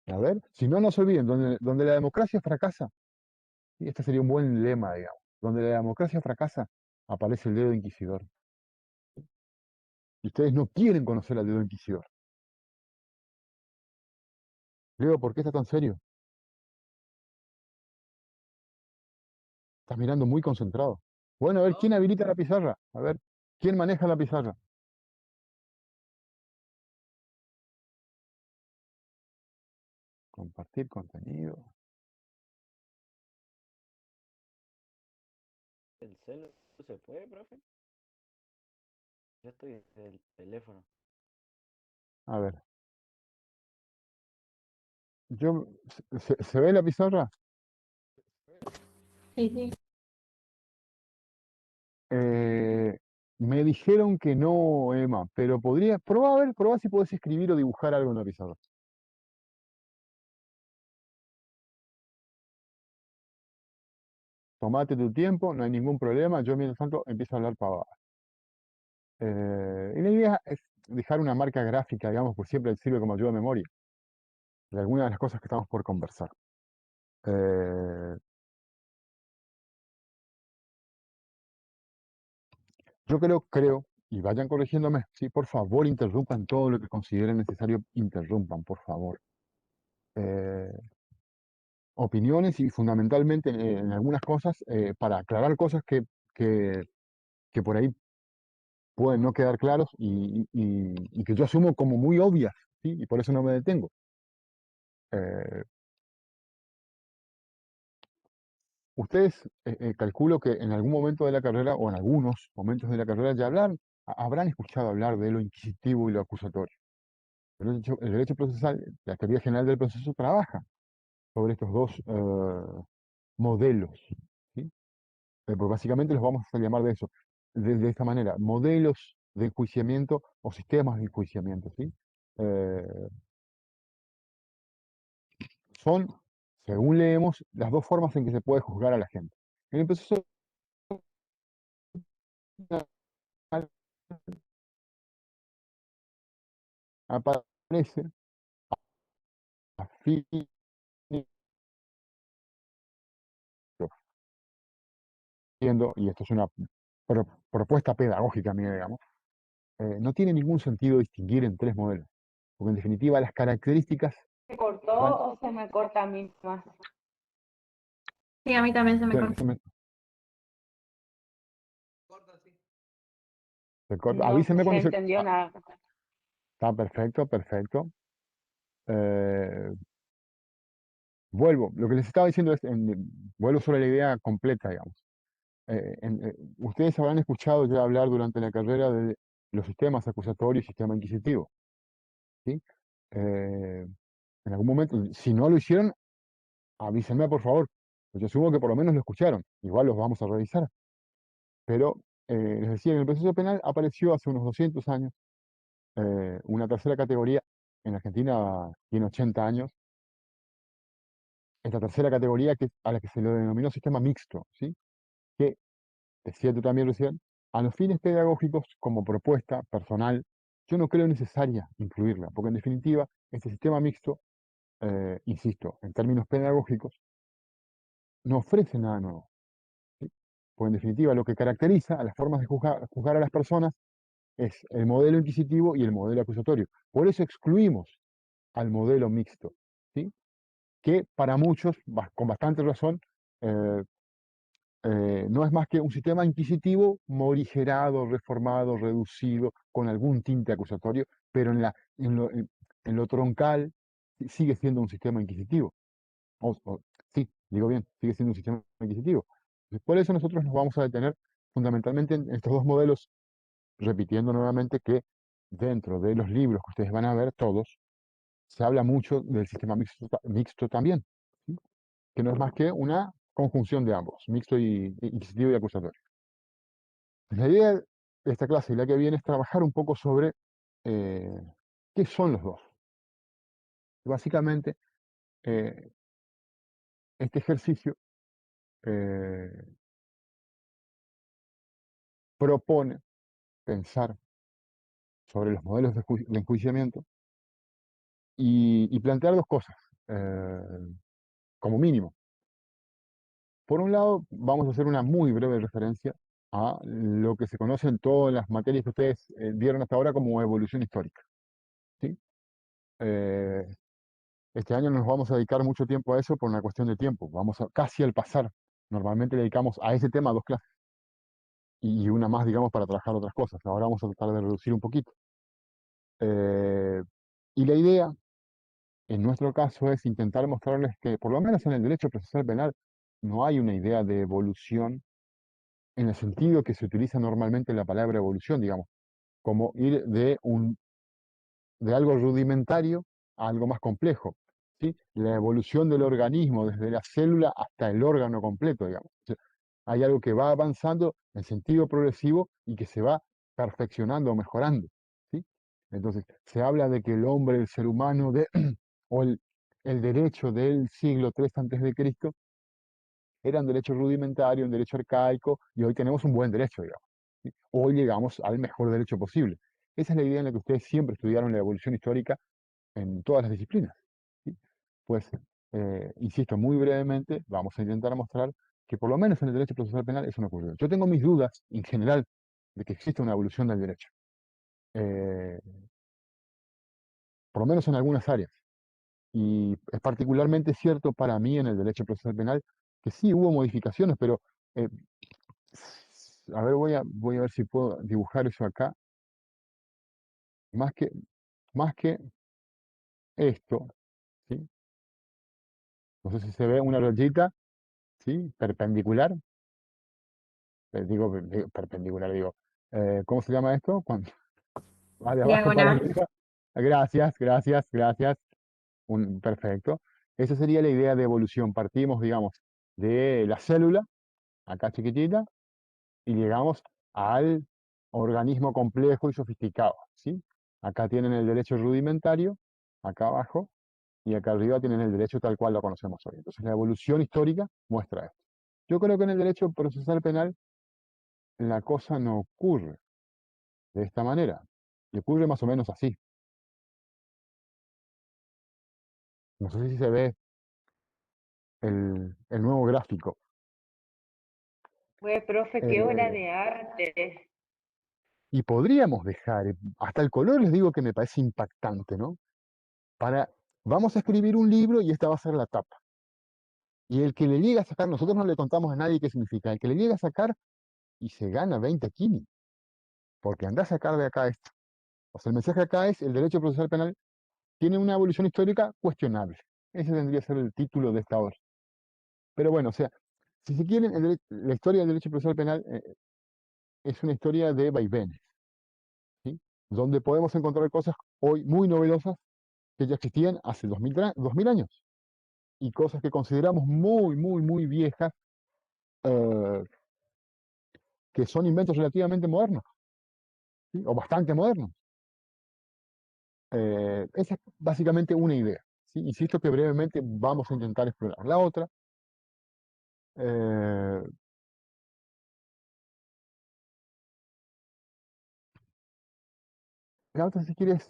A ver, si no, no se olviden, donde la democracia fracasa, y este sería un buen lema, digamos, donde la democracia fracasa, aparece el dedo inquisidor. Y ustedes no quieren conocer al dedo inquisidor. Leo, ¿por qué está tan serio? Estás mirando muy concentrado. Bueno, a ver, No, ¿quién habilita la pizarra? A ver, ¿quién maneja la pizarra? Compartir contenido. ¿El celu se puede, profe? Yo estoy del teléfono. A ver, ¿se ve la pizarra? Sí, sí. Eh, Me dijeron que no, Emma, pero podría, probá a ver, probá si podés escribir o dibujar algo en la pizarra. Tomate tu tiempo, no hay ningún problema. Yo, mientras tanto, empiezo a hablar pavada. Y la idea es dejar una marca gráfica, digamos, pues siempre sirve como ayuda de memoria de algunas de las cosas que estamos por conversar. Eh, yo creo, y vayan corrigiéndome, sí, por favor, interrumpan todo lo que consideren necesario, interrumpan, por favor. Eh, Opiniones y fundamentalmente en algunas cosas para aclarar cosas que que, que por ahí pueden no quedar claros y que yo asumo como muy obvias, ¿sí? Y por eso no me detengo. Eh, Ustedes, calculo que en algún momento de la carrera o en algunos momentos de la carrera ya habrán escuchado hablar de lo inquisitivo y lo acusatorio. El derecho procesal, la teoría general del proceso trabaja sobre estos dos modelos, ¿sí? Pues básicamente los vamos a llamar de eso, de esta manera, modelos de enjuiciamiento o sistemas de enjuiciamiento, ¿sí? Eh, Son, según leemos, las dos formas en que se puede juzgar a la gente. En el proceso penal aparece afín, y esto es una propuesta pedagógica mía, digamos, no tiene ningún sentido distinguir en tres modelos, porque en definitiva las características ¿Se cortó van... o se me corta a mí más? Sí, a mí también se me corta. Corta, sí. No Avísenme se cuando se... entendió nada. Está perfecto, perfecto. Eh, Vuelvo, lo que les estaba diciendo es, vuelvo sobre la idea completa, digamos. Ustedes habrán escuchado ya hablar durante la carrera de los sistemas acusatorios y sistema inquisitivo, ¿sí? Eh, en algún momento, si no lo hicieron, avísenme por favor. Yo asumo que por lo menos lo escucharon. Igual los vamos a revisar. Pero les decía, en el proceso penal apareció hace unos 200 años una tercera categoría. En Argentina tiene 80 años. Esta tercera categoría a la que se le denominó sistema mixto, ¿sí? Que, decía tú también recién, a los fines pedagógicos, como propuesta personal, yo no creo necesaria incluirla, porque en definitiva, este sistema mixto, insisto, en términos pedagógicos, no ofrece nada nuevo, ¿sí? Porque en definitiva, lo que caracteriza a las formas de juzgar a las personas es el modelo inquisitivo y el modelo acusatorio. Por eso excluimos al modelo mixto, ¿sí? Que para muchos, con bastante razón, eh, no es más que un sistema inquisitivo morigerado, reformado, reducido, con algún tinte acusatorio, pero en lo troncal sigue siendo un sistema inquisitivo. Sí, digo bien, sigue siendo un sistema inquisitivo. Por eso nosotros nos vamos a detener fundamentalmente en estos dos modelos, repitiendo nuevamente que dentro de los libros que ustedes van a ver, todos, se habla mucho del sistema mixto también, ¿sí? Que no es más que una conjunción de ambos, mixto y inquisitivo y acusatorio. La idea de esta clase y la que viene es trabajar un poco sobre eh, qué son los dos. Básicamente, eh, este ejercicio eh, propone pensar sobre los modelos de enjuiciamiento y plantear dos cosas, eh, como mínimo. Por un lado, vamos a hacer una muy breve referencia a lo que se conoce en todas las materias que ustedes vieron hasta ahora como evolución histórica, ¿sí? Eh, Este año no nos vamos a dedicar mucho tiempo a eso por una cuestión de tiempo. Casi al pasar. Normalmente le dedicamos a ese tema dos clases y una más, digamos, para trabajar otras cosas. Ahora vamos a tratar de reducir un poquito. Eh, y la idea, en nuestro caso, es intentar mostrarles que, por lo menos en el derecho procesal penal, no hay una idea de evolución en el sentido que se utiliza normalmente la palabra evolución, digamos, como ir de algo rudimentario a algo más complejo, ¿sí? La evolución del organismo, desde la célula hasta el órgano completo, digamos. O sea, hay algo que va avanzando en sentido progresivo y que se va perfeccionando o mejorando, ¿sí? Entonces, se habla de que el hombre, el ser humano, o el derecho del siglo III antes de Cristo era un derecho rudimentario, un derecho arcaico, y hoy tenemos un buen derecho, digamos, ¿sí? Hoy llegamos al mejor derecho posible. Esa es la idea en la que ustedes siempre estudiaron la evolución histórica en todas las disciplinas, ¿sí? Pues, insisto, muy brevemente, vamos a intentar mostrar que por lo menos en el derecho procesal penal eso no ocurrió. Yo tengo mis dudas, en general, de que existe una evolución del derecho, eh, por lo menos en algunas áreas. Y es particularmente cierto para mí en el derecho procesal penal que sí hubo modificaciones, pero a ver, voy a ver si puedo dibujar eso acá. Más que, más que esto, ¿sí? No sé si se ve una rayita, ¿sí? Perpendicular. Perpendicular, digo. ¿Cómo se llama esto? Cuando va de abajo para Diagonal. arriba. Gracias, gracias, gracias. Perfecto. Esa sería la idea de evolución. Partimos, digamos, de la célula, acá chiquitita, y llegamos al organismo complejo y sofisticado, ¿sí? Acá tienen el derecho rudimentario, acá abajo, y acá arriba tienen el derecho tal cual lo conocemos hoy. Entonces la evolución histórica muestra esto. Yo creo que en el derecho procesal penal la cosa no ocurre de esta manera, y ocurre más o menos así. No sé si se ve el nuevo gráfico. Pues, profe, qué obra Eh, de arte. y podríamos dejar, hasta el color les digo que me parece impactante, ¿no? Vamos a escribir un libro y esta va a ser la tapa. Y el que le llega a sacar, nosotros no le contamos a nadie qué significa, el que le llega a sacar y se gana 20 kini, porque anda a sacar de acá esto. O sea, el mensaje acá es, el derecho procesal penal tiene una evolución histórica cuestionable. Ese tendría que ser el título de esta obra. Pero bueno, o sea, si se quieren, la historia del derecho procesal penal es una historia de vaivenes, ¿sí? Donde podemos encontrar cosas hoy muy novedosas que ya existían hace 2000 años y cosas que consideramos muy, muy, muy viejas, eh, que son inventos relativamente modernos, ¿sí? O bastante modernos. Esa es básicamente una idea, ¿sí? Insisto que brevemente vamos a intentar explorar la otra. eh, la otra, si quieres,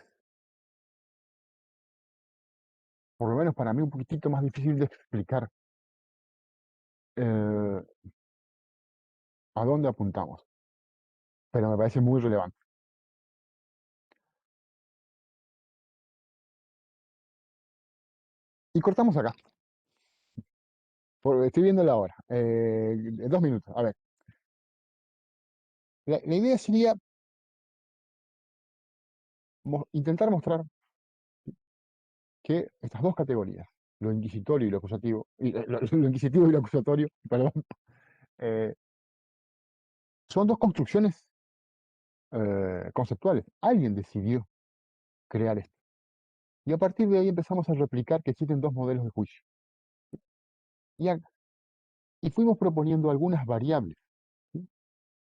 por lo menos para mí, un poquitito más difícil de explicar eh, a dónde apuntamos, pero me parece muy relevante. Y cortamos acá, porque estoy viendo la hora. 2 minutos. A ver, la idea sería intentar mostrar que estas dos categorías, lo inquisitorio y lo acusativo, lo inquisitivo y lo acusatorio, perdón, eh, son dos construcciones conceptuales. Alguien decidió crear esto. Y a partir de ahí empezamos a replicar que existen dos modelos de juicio. Y, y fuimos proponiendo algunas variables, ¿sí?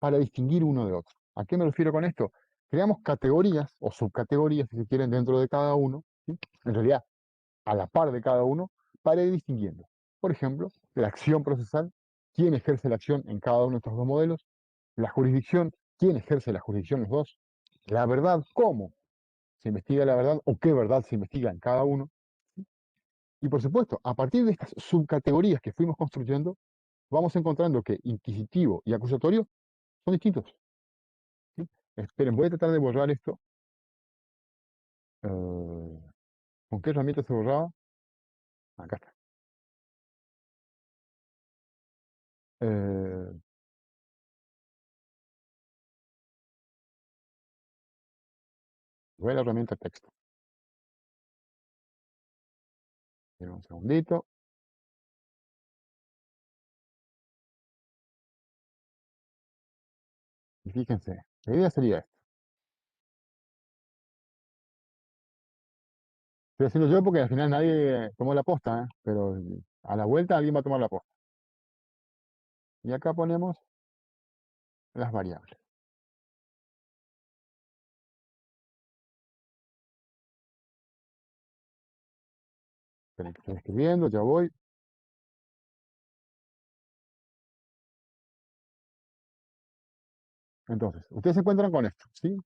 Para distinguir uno de otro. ¿A qué me refiero con esto? Creamos categorías o subcategorías, si se quieren, dentro de cada uno, ¿sí? En realidad, a la par de cada uno, para ir distinguiendo. Por ejemplo, la acción procesal, quién ejerce la acción en cada uno de estos dos modelos, la jurisdicción, quién ejerce la jurisdicción en los dos, la verdad, cómo se investiga la verdad o qué verdad se investiga en cada uno. Y por supuesto, a partir de estas subcategorías que fuimos construyendo, vamos encontrando que inquisitivo y acusatorio son distintos, ¿sí? Esperen, voy a tratar de borrar esto. ¿Con qué herramienta se borraba? Acá está. Eh, Voy a la herramienta texto. Esperen un segundito. Y fíjense, la idea sería esta. Estoy haciendo yo porque al final nadie tomó la posta, ¿eh? Pero a la vuelta alguien va a tomar la posta. Y acá ponemos las variables. Esperen que estoy escribiendo, ya voy. Entonces, ustedes se encuentran con esto, ¿sí?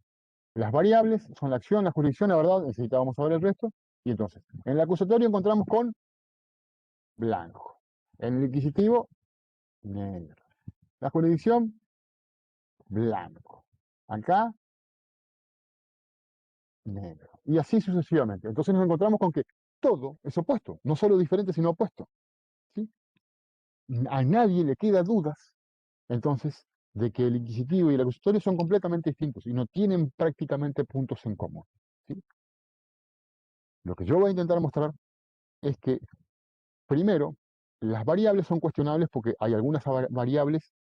Las variables son la acción, la jurisdicción, la verdad, necesitábamos saber el resto. Y entonces, en el acusatorio encontramos con blanco. En el inquisitivo, negro. La jurisdicción, blanco. Acá, negro. Y así sucesivamente. Entonces nos encontramos con que todo es opuesto, no solo diferente, sino opuesto, ¿sí? A nadie le queda dudas, entonces, de que el inquisitivo y el acusatorio son completamente distintos y no tienen prácticamente puntos en común, ¿sí? Lo que yo voy a intentar mostrar es que, primero, las variables son cuestionables porque hay algunas variables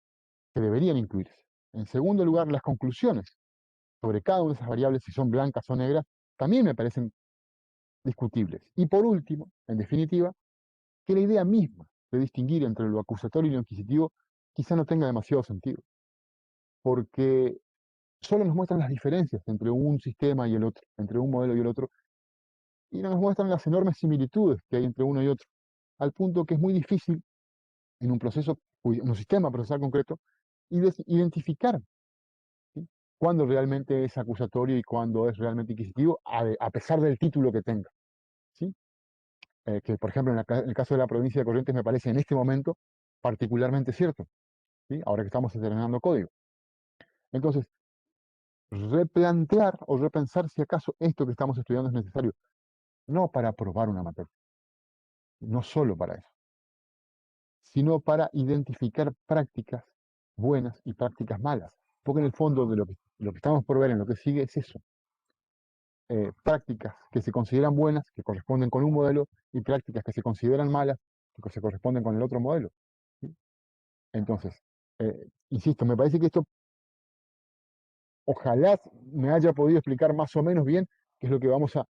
que deberían incluirse. En segundo lugar, las conclusiones sobre cada una de esas variables, si son blancas o negras, también me parecen discutibles. Y por último, en definitiva, que la idea misma de distinguir entre lo acusatorio y lo inquisitivo quizá no tenga demasiado sentido, porque solo nos muestran las diferencias entre un sistema y el otro, entre un modelo y el otro, y no nos muestran las enormes similitudes que hay entre uno y otro, al punto que es muy difícil en un proceso, en un sistema procesal concreto, identificar, ¿sí?, cuándo realmente es acusatorio y cuándo es realmente inquisitivo, a pesar del título que tenga, ¿sí? Que, por ejemplo, en el caso de la provincia de Corrientes me parece en este momento particularmente cierto, ¿sí?, ahora que estamos estrenando código. Entonces, replantear o repensar si acaso esto que estamos estudiando es necesario, no para aprobar una materia, no solo para eso, sino para identificar prácticas buenas y prácticas malas. Porque en el fondo de lo que estamos por ver en lo que sigue es eso. Prácticas que se consideran buenas, que corresponden con un modelo, y prácticas que se consideran malas, que se corresponden con el otro modelo, ¿sí? Entonces, insisto, me parece que esto ojalá me haya podido explicar más o menos bien qué es lo que vamos a,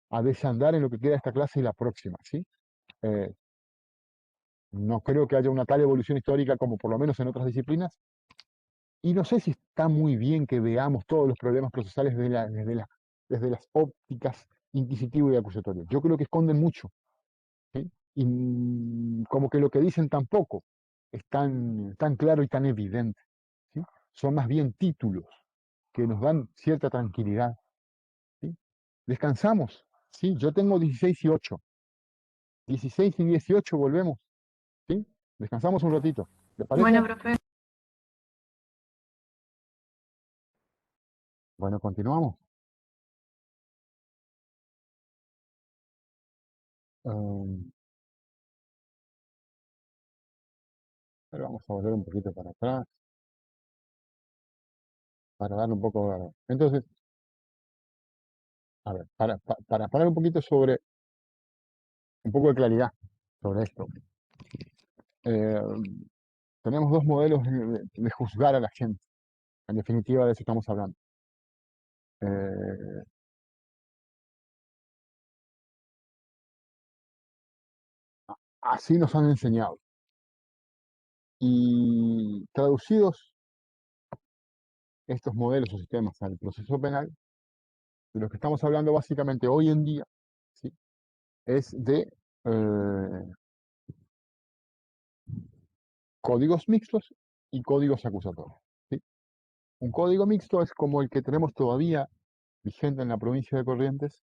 a desandar en lo que queda de esta clase y la próxima, ¿sí? Eh, no creo que haya una tal evolución histórica como por lo menos en otras disciplinas, y no sé si está muy bien que veamos todos los problemas procesales desde las ópticas inquisitivo y acusatorio. Yo creo que esconden mucho, ¿sí? Y como que lo que dicen tampoco es tan claro y tan evidente, ¿sí? Son más bien títulos que nos dan cierta tranquilidad, ¿sí? Descansamos, ¿sí? Yo tengo 16 y 8. 16 y 18 volvemos, ¿sí? Descansamos un ratito. ¿Les Bueno, parece? profe. Bueno, continuamos. Um, pero vamos a volver un poquito para atrás para darle un poco de... Entonces, a ver, para parar un poquito sobre un poco de claridad sobre esto. Eh, tenemos dos modelos de juzgar a la gente. En definitiva, de eso estamos hablando. Eh, así nos han enseñado. Y traducidos estos modelos o sistemas al proceso penal, de lo que estamos hablando básicamente hoy en día, ¿sí?, es de códigos mixtos y códigos acusatorios, ¿sí? Un código mixto es como el que tenemos todavía vigente en la provincia de Corrientes,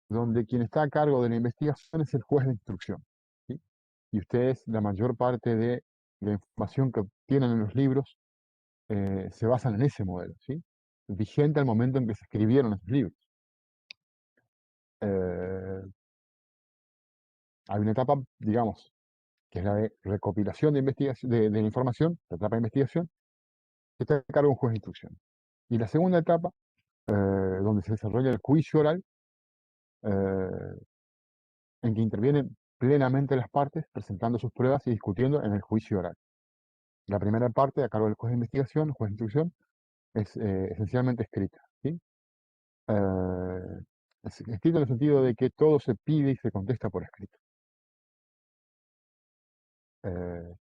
donde quien está a cargo de la investigación es el juez de instrucción, ¿sí? Y ustedes, la mayor parte de la información que obtienen en los libros se basan en ese modelo, ¿sí?, vigente al momento en que se escribieron esos libros. Eh, hay una etapa, digamos, que es la de recopilación de investigación, de la información, la etapa de investigación, que está a cargo de un juez de instrucción. Y la segunda etapa, donde se desarrolla el juicio oral, eh, en que intervienen plenamente las partes, presentando sus pruebas y discutiendo en el juicio oral. La primera parte, a cargo del juez de investigación, juez de instrucción, es esencialmente escrita, ¿sí? Escrito en el sentido de que todo se pide y se contesta por escrito.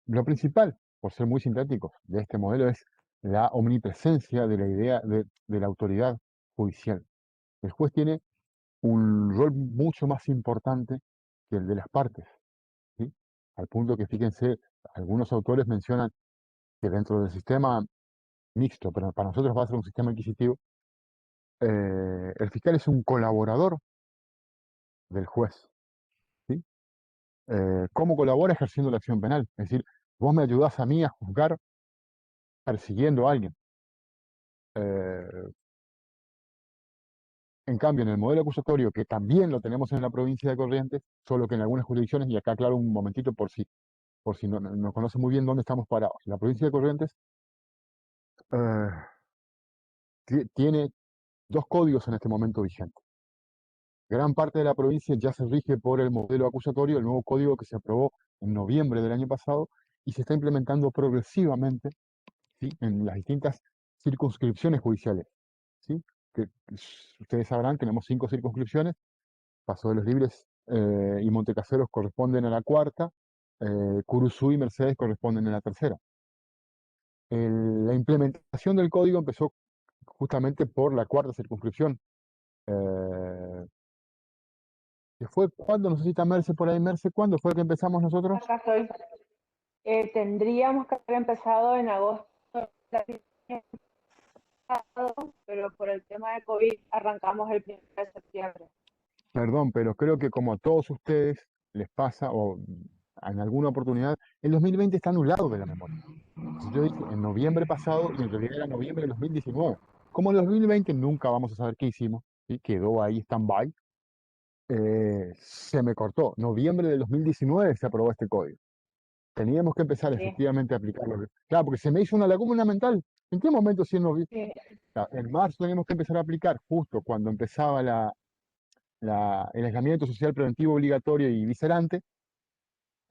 Lo principal, por ser muy sintéticos, de este modelo es la omnipresencia de la idea de la autoridad judicial. El juez tiene un rol mucho más importante que el de las partes, ¿sí? Al punto que, fíjense, algunos autores mencionan que dentro del sistema mixto, pero para nosotros va a ser un sistema inquisitivo, el fiscal es un colaborador del juez, ¿sí? ¿Cómo colabora? Ejerciendo la acción penal. Es decir, vos me ayudás a mí a juzgar persiguiendo a alguien. Eh, en cambio, en el modelo acusatorio, que también lo tenemos en la provincia de Corrientes, solo que en algunas jurisdicciones, y acá aclaro un momentito por si por si no conoce muy bien dónde estamos parados. La provincia de Corrientes eh, tiene dos códigos en este momento vigentes. Gran parte de la provincia ya se rige por el modelo acusatorio, el nuevo código que se aprobó en noviembre del año pasado y se está implementando progresivamente, ¿sí?, en las distintas circunscripciones judiciales, ¿sí? Que ustedes sabrán, tenemos 5 circunscripciones. Paso de los Libres y Montecaseros corresponden a la cuarta, Curuzú y Mercedes corresponden a la tercera. La implementación del código empezó justamente por la cuarta circunscripción, eh, que fue cuando, no sé si está Merce por ahí, Merce, ¿cuándo fue que empezamos nosotros? Acá estoy. Tendríamos que haber empezado en agosto del año pasado, pero por el tema de COVID arrancamos el 1 de septiembre. Perdón, pero creo que como a todos ustedes les pasa, o en alguna oportunidad, el 2020 está anulado de la memoria. Entonces yo dije en noviembre pasado y en realidad era noviembre de 2019. Como en el 2020 nunca vamos a saber qué hicimos, ¿sí? Quedó ahí stand-by, se me cortó. Noviembre del 2019 se aprobó este código. Teníamos que empezar Sí, efectivamente a aplicarlo. Claro, porque se me hizo una laguna mental. ¿En qué momento si en noviembre? sí, En marzo teníamos que empezar a aplicar, justo cuando empezaba el aislamiento social preventivo obligatorio y viscerante.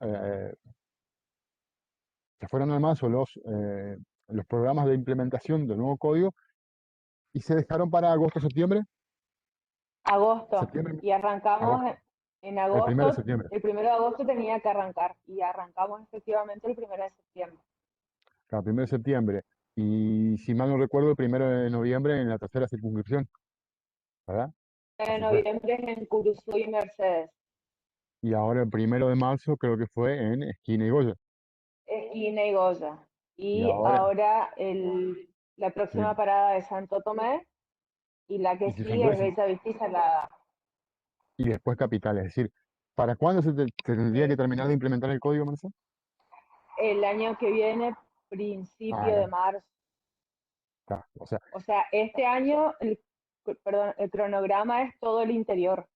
eh, Se fueron al mazo los programas de implementación del nuevo código y se dejaron para agosto, septiembre, agosto. septiembre, Y arrancamos agosto, en el 1 de agosto, septiembre. el 1 de agosto tenía que arrancar y arrancamos efectivamente el 1 de septiembre. Claro, 1 de septiembre. Y si mal no recuerdo, el 1 de noviembre en la tercera circunscripción, ¿verdad? De Así fue. noviembre en Curuzú y Mercedes, Y ahora el 1 de marzo creo que fue en Esquina y Goya. esquina y Goya. Y Y ahora, ahora la próxima sí, parada es Santo Tomé y la que y San sigue es Luis, Bella Vista y Salada. y después Capital. Es decir, ¿para cuándo se tendría que Sí. terminar de implementar el código, Marcelo? El año que viene, Ah, principio de marzo. o sea, O sea, este año, perdón, el cronograma es todo el interior.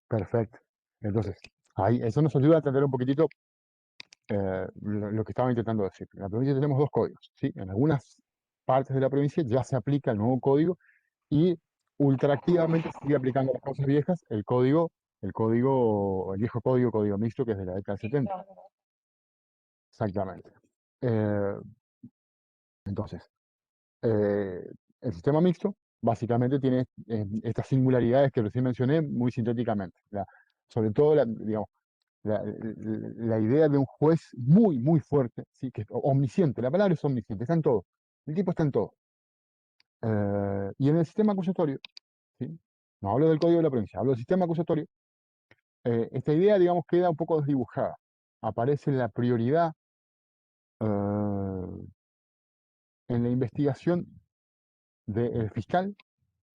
perfecto. Entonces, ahí, eso nos ayuda a entender un poquitito lo que estaba intentando decir. En la provincia tenemos dos códigos, ¿sí? En algunas partes de la provincia ya se aplica el nuevo código y ultraactivamente se sigue aplicando las cosas viejas, el viejo código, código mixto, que es de la década del 70. Exactamente. Eh, entonces, eh, el sistema mixto básicamente tiene estas singularidades que recién mencioné muy sintéticamente. Sobre todo, digamos, la idea de un juez muy, muy fuerte, ¿sí? Que es omnisciente, la palabra es omnisciente, está en todo, el tipo está en todo. Y en el sistema acusatorio, ¿sí? No hablo del código de la provincia, hablo del sistema acusatorio. Esta idea, digamos, queda un poco desdibujada. Aparece la prioridad eh, en la investigación del fiscal,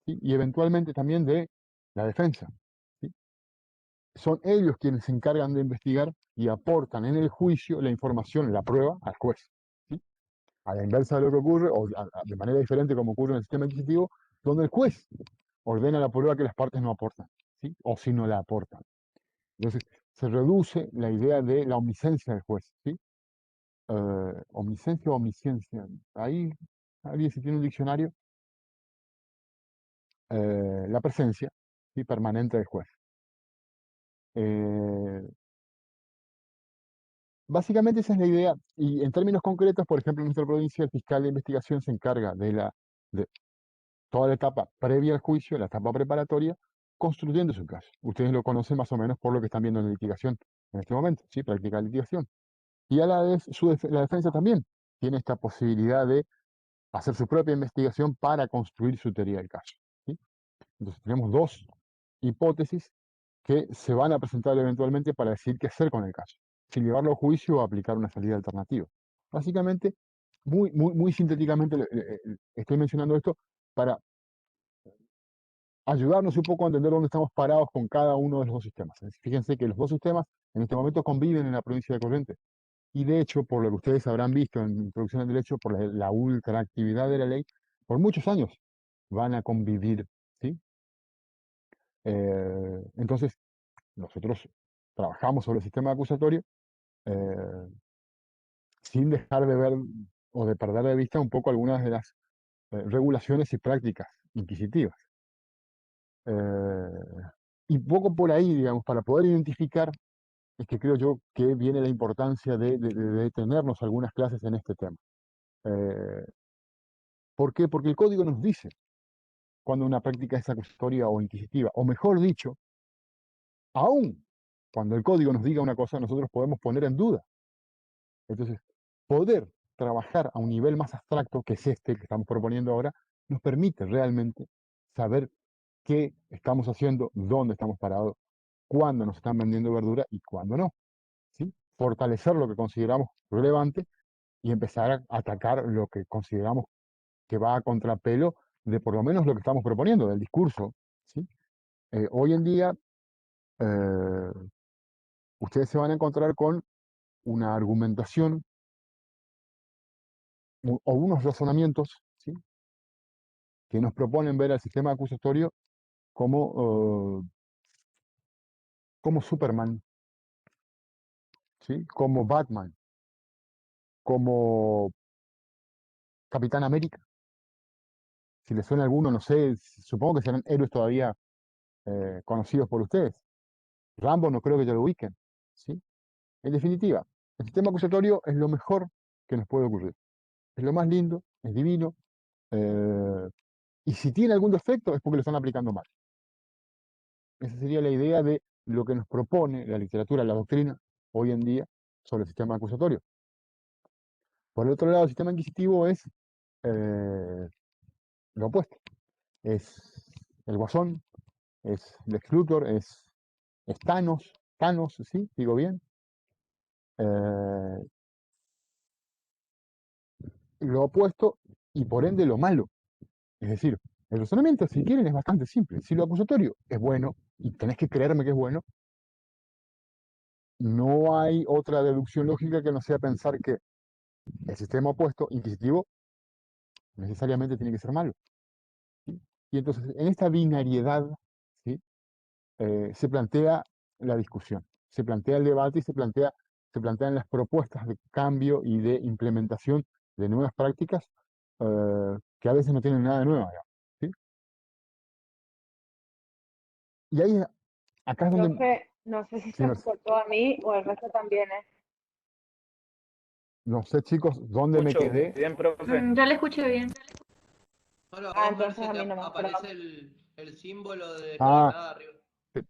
¿sí? Y eventualmente también de la defensa, ¿sí? Son ellos quienes se encargan de investigar y aportan en el juicio la información, la prueba al juez, ¿sí? A la inversa de lo que ocurre, o de manera diferente como ocurre en el sistema adquisitivo, donde el juez ordena la prueba que las partes no aportan, ¿sí? O si no la aportan. Entonces, se reduce la idea de la omnisciencia del juez, ¿sí? Omnisciencia o omnisciencia. Ahí, alguien si tiene un diccionario, la presencia, ¿sí?, permanente del juez. Eh, Básicamente esa es la idea. Y en términos concretos, por ejemplo, en nuestra provincia, el fiscal de investigación se encarga de toda la etapa previa al juicio, la etapa preparatoria, construyendo su caso. Ustedes lo conocen más o menos por lo que están viendo en la litigación en este momento, ¿sí? Práctica de litigación. Y a la vez, la defensa también tiene esta posibilidad de hacer su propia investigación para construir su teoría del caso, ¿sí? Entonces, tenemos dos hipótesis que se van a presentar eventualmente para decir qué hacer con el caso, si llevarlo a juicio o aplicar una salida alternativa. Básicamente, muy, muy, muy sintéticamente, estoy mencionando esto para ayudarnos un poco a entender dónde estamos parados con cada uno de los dos sistemas. Fíjense que los dos sistemas en este momento conviven en la provincia de Corrientes. Y de hecho, por lo que ustedes habrán visto en Introducción al Derecho, por la ultraactividad de la ley, por muchos años van a convivir, ¿sí? Entonces, nosotros trabajamos sobre el sistema acusatorio sin dejar de ver o de perder de vista un poco algunas de las regulaciones y prácticas inquisitivas. Y poco por ahí, digamos, para poder identificar, es que creo yo que viene la importancia de detenernos algunas clases en este tema. ¿Por qué? Porque el código nos dice cuando una práctica es acusatoria o inquisitiva, o mejor dicho, aún cuando el código nos diga una cosa, nosotros podemos poner en duda. Entonces, poder trabajar a un nivel más abstracto, que es este que estamos proponiendo ahora, nos permite realmente saber qué estamos haciendo, dónde estamos parados, cuándo nos están vendiendo verdura y cuándo no. ¿Sí? Fortalecer lo que consideramos relevante y empezar a atacar lo que consideramos que va a contrapelo de por lo menos lo que estamos proponiendo, del discurso. ¿Sí? Hoy en día, eh, ustedes se van a encontrar con una argumentación o unos razonamientos, ¿sí? Que nos proponen ver al sistema acusatorio como, como Superman, ¿sí? Como Batman, como Capitán América. Si les suena alguno, no sé, supongo que serán héroes todavía conocidos por ustedes. Rambo no creo que ya lo ubiquen, ¿sí? En definitiva, el sistema acusatorio es lo mejor que nos puede ocurrir. Es lo más lindo, es divino, y si tiene algún defecto es porque lo están aplicando mal. Esa sería la idea de lo que nos propone la literatura, la doctrina, hoy en día, sobre el sistema acusatorio. Por el otro lado, el sistema inquisitivo es lo opuesto. Es el Guasón, es Lex Luthor, es Thanos, Thanos, ¿sí? Digo bien. Lo opuesto y por ende lo malo. Es decir, el razonamiento, si quieren, es bastante simple. Si lo acusatorio es bueno, y tenés que creerme que es bueno, no hay otra deducción lógica que no sea pensar que el sistema opuesto, inquisitivo, necesariamente tiene que ser malo. ¿Sí? Y entonces, en esta binariedad, ¿sí? Se plantea la discusión, se plantea el debate y se plantean las propuestas de cambio y de implementación de nuevas prácticas que a veces no tienen nada de nuevo. ¿Sí? Y ahí, acá es donde... Profe, no sé si Sí, se me cortó a mí o el resto también, ¿eh? no sé, chicos, dónde me Escucho quedé. bien, profe. Yo le escuché bien. Solo a Ah, vos, entonces Merce, a te mí nomás, perdón. aparece el símbolo de Ah, desconectada arriba.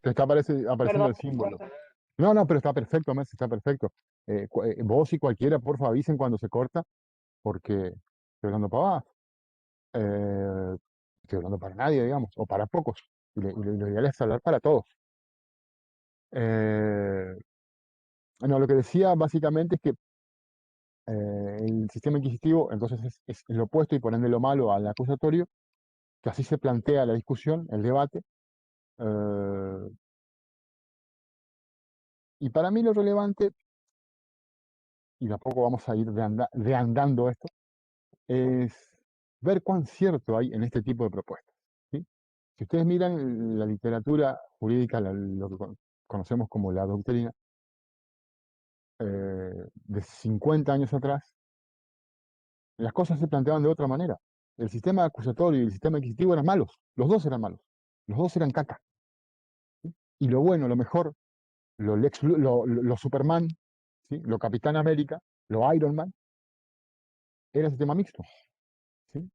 te está apareciendo Perdón, el símbolo. profe. No, no, pero está perfecto, Messi, está perfecto. Vos y cualquiera, porfa, avisen cuando se corta, porque estoy hablando para abajo. Estoy hablando para nadie, digamos, o para pocos. Y lo ideal es hablar para todos. Eh, no, lo que decía básicamente es que el sistema inquisitivo entonces es lo opuesto y por ende lo malo al acusatorio, que así se plantea la discusión, el debate. eh, y para mí lo relevante, y de a poco vamos a ir reandando esto, es ver cuán cierto hay en este tipo de propuestas. ¿Sí? Si ustedes miran la literatura jurídica, lo que conocemos como la doctrina, de 50 años atrás, las cosas se planteaban de otra manera. El sistema acusatorio y el sistema inquisitivo eran malos, los dos eran malos, los dos eran caca. ¿Sí? Y lo bueno, lo mejor, lo Superman, ¿sí? Lo Capitán América, lo Iron Man, era el sistema mixto. ¿Sí?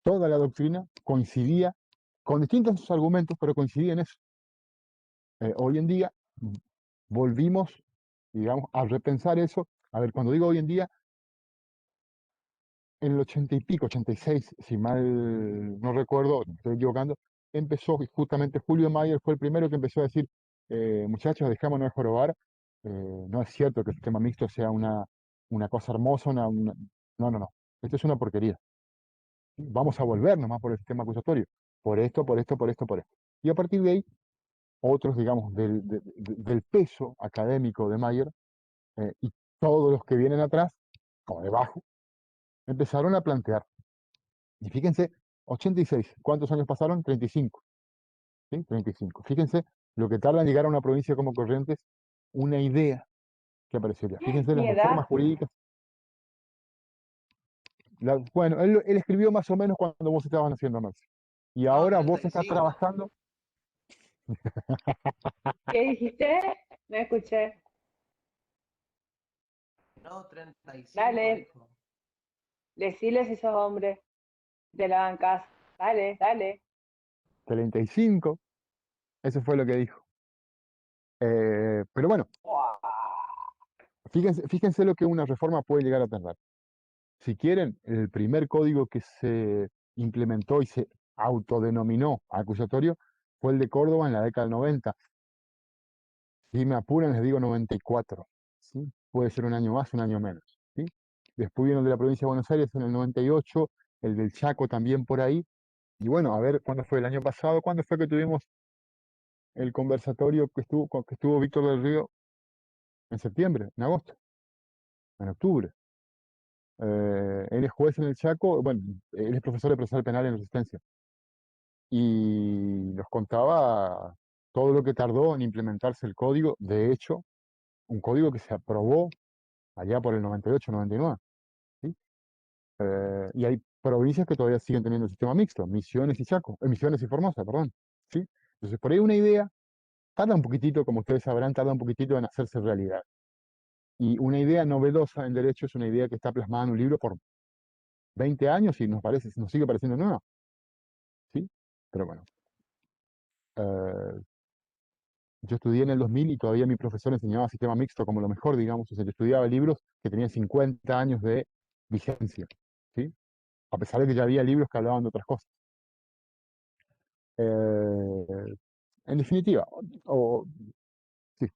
Toda la doctrina coincidía con distintos argumentos, pero coincidía en eso. Hoy en día volvimos, digamos, a repensar eso. A ver, cuando digo hoy en día, en el 80 y pico, 86, si mal no recuerdo, me estoy equivocando, empezó justamente Julio Mayer fue el primero que empezó a decir, muchachos, dejémonos de jorobar, no es cierto que el sistema mixto sea una cosa hermosa, no, no, no, esto es una porquería. Vamos a volver nomás por el sistema acusatorio, por esto, por esto, por esto, por esto. Y a partir de ahí, otros, digamos, del peso académico de Mayer y todos los que vienen atrás, como debajo, empezaron a plantear. Y fíjense, 86, ¿cuántos años pasaron? 35. ¿Sí? 35. Fíjense lo que tarda en llegar a una provincia como Corrientes una idea ¿Qué aparecería? Fíjense en las Mi reformas edad, jurídicas. Bueno, él escribió más o menos cuando vos estabas naciendo, Marce. Y No, ahora vos estás 35. trabajando. ¿qué dijiste? No escuché. No, 35, Dale, dijo. deciles si sos hombre de la bancada. Dale, dale. 35, eso fue lo que dijo. Pero bueno, fíjense lo que una reforma puede llegar a tardar. Si quieren, el primer código que se implementó y se autodenominó acusatorio fue el de Córdoba en la década del 90. Si me apuran, les digo 94. ¿Sí? Puede ser un año más, un año menos. ¿Sí? Después vino el de la provincia de Buenos Aires en el 98, el del Chaco también por ahí. Y bueno, a ver, ¿cuándo fue el año pasado? ¿Cuándo fue que tuvimos el conversatorio que estuvo Víctor del Río? En septiembre, en agosto, en octubre. Él es juez en el Chaco, bueno, él es profesor de procesal penal en Resistencia. Y nos contaba todo lo que tardó en implementarse el código. De hecho, un código que se aprobó allá por el 98, 99. ¿Sí? Y hay provincias que todavía siguen teniendo el sistema mixto, Misiones y Chaco, Misiones y Formosa, perdón. ¿Sí? Entonces, por ahí una idea tarda un poquitito, como ustedes sabrán, tarda un poquitito en hacerse realidad. Y una idea novedosa en derecho es una idea que está plasmada en un libro por 20 años y nos sigue pareciendo nueva. ¿Sí? Pero bueno, eh, yo estudié en el 2000 y todavía mi profesor enseñaba sistema mixto como lo mejor, digamos. O sea, yo estudiaba libros que tenían 50 años de vigencia, ¿sí? A pesar de que ya había libros que hablaban de otras cosas. Eh, en definitiva, sí,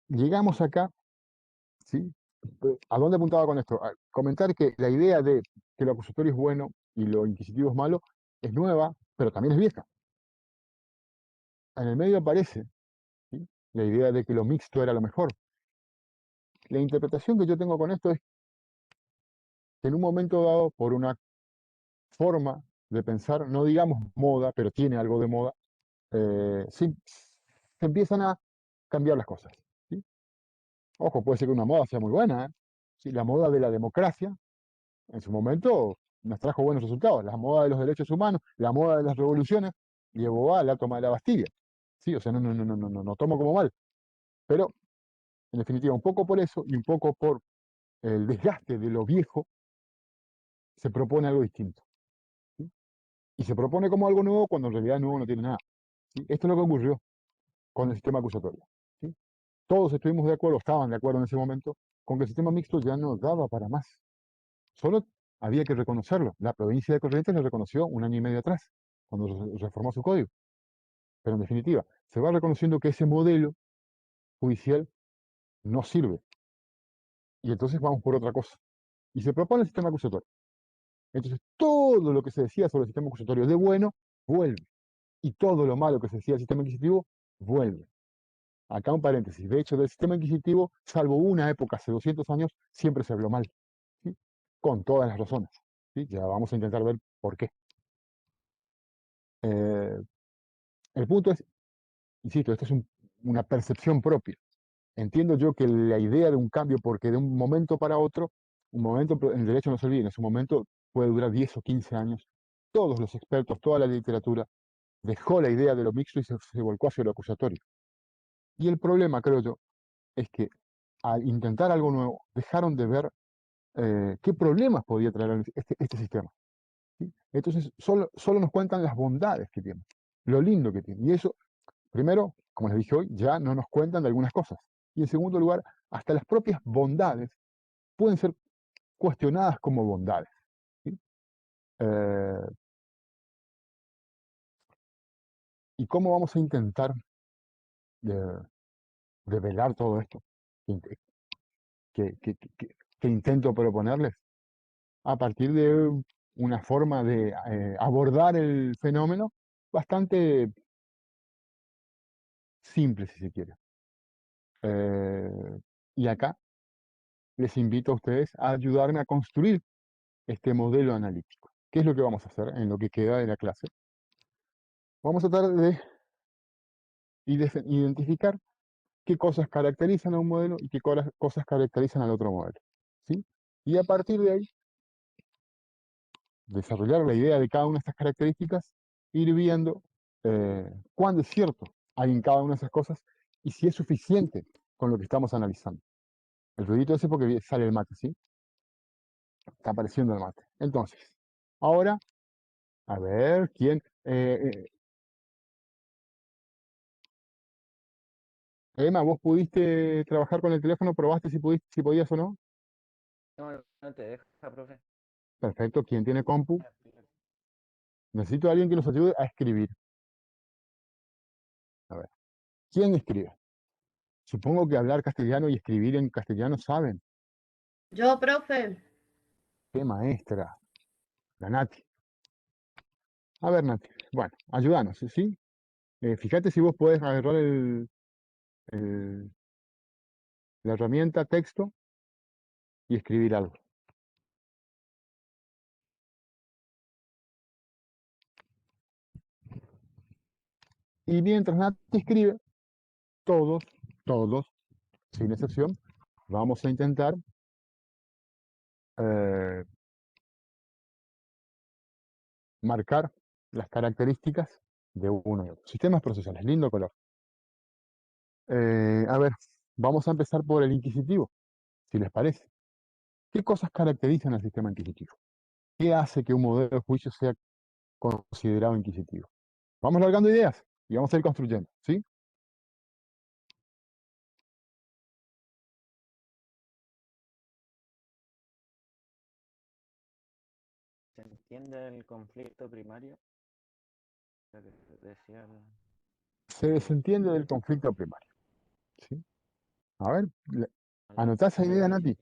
llegamos acá, ¿sí? ¿A dónde apuntaba con esto? A comentar que la idea de que lo acusatorio es bueno y lo inquisitivo es malo es nueva, pero también es vieja. En el medio aparece, ¿sí? La idea de que lo mixto era lo mejor. La interpretación que yo tengo con esto es que en un momento dado, por una forma de pensar, no digamos moda, pero tiene algo de moda, sí, se empiezan a cambiar las cosas. ¿Sí? Ojo, puede ser que una moda sea muy buena, ¿eh? Sí, la moda de la democracia, en su momento, nos trajo buenos resultados. La moda de los derechos humanos, la moda de las revoluciones, llevó a la toma de la Bastilla. Sí, o sea, no tomo como mal. Pero, en definitiva, un poco por eso y un poco por el desgaste de lo viejo, se propone algo distinto. ¿Sí? Y se propone como algo nuevo cuando en realidad nuevo no tiene nada. ¿Sí? Esto es lo que ocurrió con el sistema acusatorio. ¿Sí? Todos estuvimos de acuerdo, estaban de acuerdo en ese momento, con que el sistema mixto ya no daba para más. Solo había que reconocerlo. La provincia de Corrientes lo reconoció un año y medio atrás, cuando reformó su código. Pero en definitiva, se va reconociendo que ese modelo judicial no sirve. Y entonces vamos por otra cosa. Y se propone el sistema acusatorio. Entonces, todo lo que se decía sobre el sistema acusatorio de bueno, vuelve. Y todo lo malo que se decía del sistema inquisitivo, vuelve. Acá un paréntesis. De hecho, del sistema inquisitivo, salvo una época hace 200 años, siempre se habló mal. ¿Sí? Con todas las razones. ¿Sí? Ya vamos a intentar ver por qué. Eh, el punto es, insisto, esto es una percepción propia. Entiendo yo que la idea de un cambio, porque de un momento para otro, un momento en el derecho no se olviden, ese momento puede durar 10 o 15 años. Todos los expertos, toda la literatura dejó la idea de lo mixto y se volcó hacia lo acusatorio. Y el problema, creo yo, es que al intentar algo nuevo, dejaron de ver qué problemas podía traer este sistema. ¿Sí? Entonces, solo nos cuentan las bondades que tiene, lo lindo que tiene. Y eso, primero, como les dije hoy, ya no nos cuentan de algunas cosas. Y en segundo lugar, hasta las propias bondades pueden ser cuestionadas como bondades. ¿Sí? Eh, ¿Y cómo vamos a intentar de, velar todo esto que intento proponerles? A partir de una forma de abordar el fenómeno bastante simple, si se quiere. Y acá les invito a ustedes a ayudarme a construir este modelo analítico. ¿Qué es lo que vamos a hacer en lo que queda de la clase? Vamos a tratar de identificar qué cosas caracterizan a un modelo y qué cosas caracterizan al otro modelo. ¿Sí? Y a partir de ahí, desarrollar la idea de cada una de estas características, ir viendo cuándo es cierto hay en cada una de esas cosas y si es suficiente con lo que estamos analizando. El ruidito ese porque sale el mate, ¿sí? Está apareciendo el mate. Entonces, ahora, a ver, ¿quién? Emma, ¿vos pudiste trabajar con el teléfono? ¿Probaste si podías o no? No, no te deja, profe. Perfecto. ¿Quién tiene compu? Necesito a alguien que nos ayude a escribir. A ver, ¿quién escribe? Supongo que hablar castellano y escribir en castellano saben. Yo, profe. ¡Qué maestra! La Nati. A ver, Nati. Bueno, ayúdanos, ¿sí? Fíjate si vos podés agarrar el- la herramienta texto y escribir algo. Y mientras Nati escribe, todos, sin excepción, vamos a intentar eh, marcar las características de uno y otro. Sistemas procesales, lindo color. A ver, vamos a empezar por el inquisitivo, si les parece. ¿Qué cosas caracterizan al sistema inquisitivo? ¿Qué hace que un modelo de juicio sea considerado inquisitivo? Vamos largando ideas y vamos a ir construyendo, ¿sí? ¿Se entiende el conflicto primario? Lo que decía Se desentiende del conflicto primario, ¿sí? A ver, ¿anotá esa idea, Nati?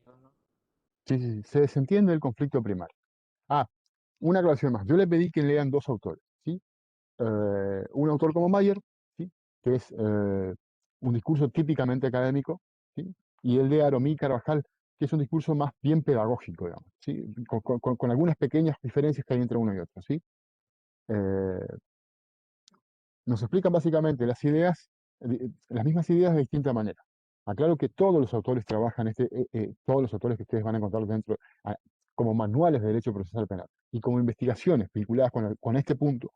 Sí, sí, sí, se desentiende del conflicto primario. Ah, una aclaración más. Yo le pedí que lean dos autores, ¿sí? Un autor como Mayer, ¿sí? Que es un discurso típicamente académico, ¿sí? Y el de Aromí Carvajal, que es un discurso más bien pedagógico, digamos, ¿sí? Con algunas pequeñas diferencias que hay entre uno y otro, ¿sí? Eh, nos explican básicamente las mismas ideas de distinta manera. Aclaro que todos los autores trabajan, todos los autores que ustedes van a encontrar dentro, como manuales de derecho procesal penal y como investigaciones vinculadas con este punto,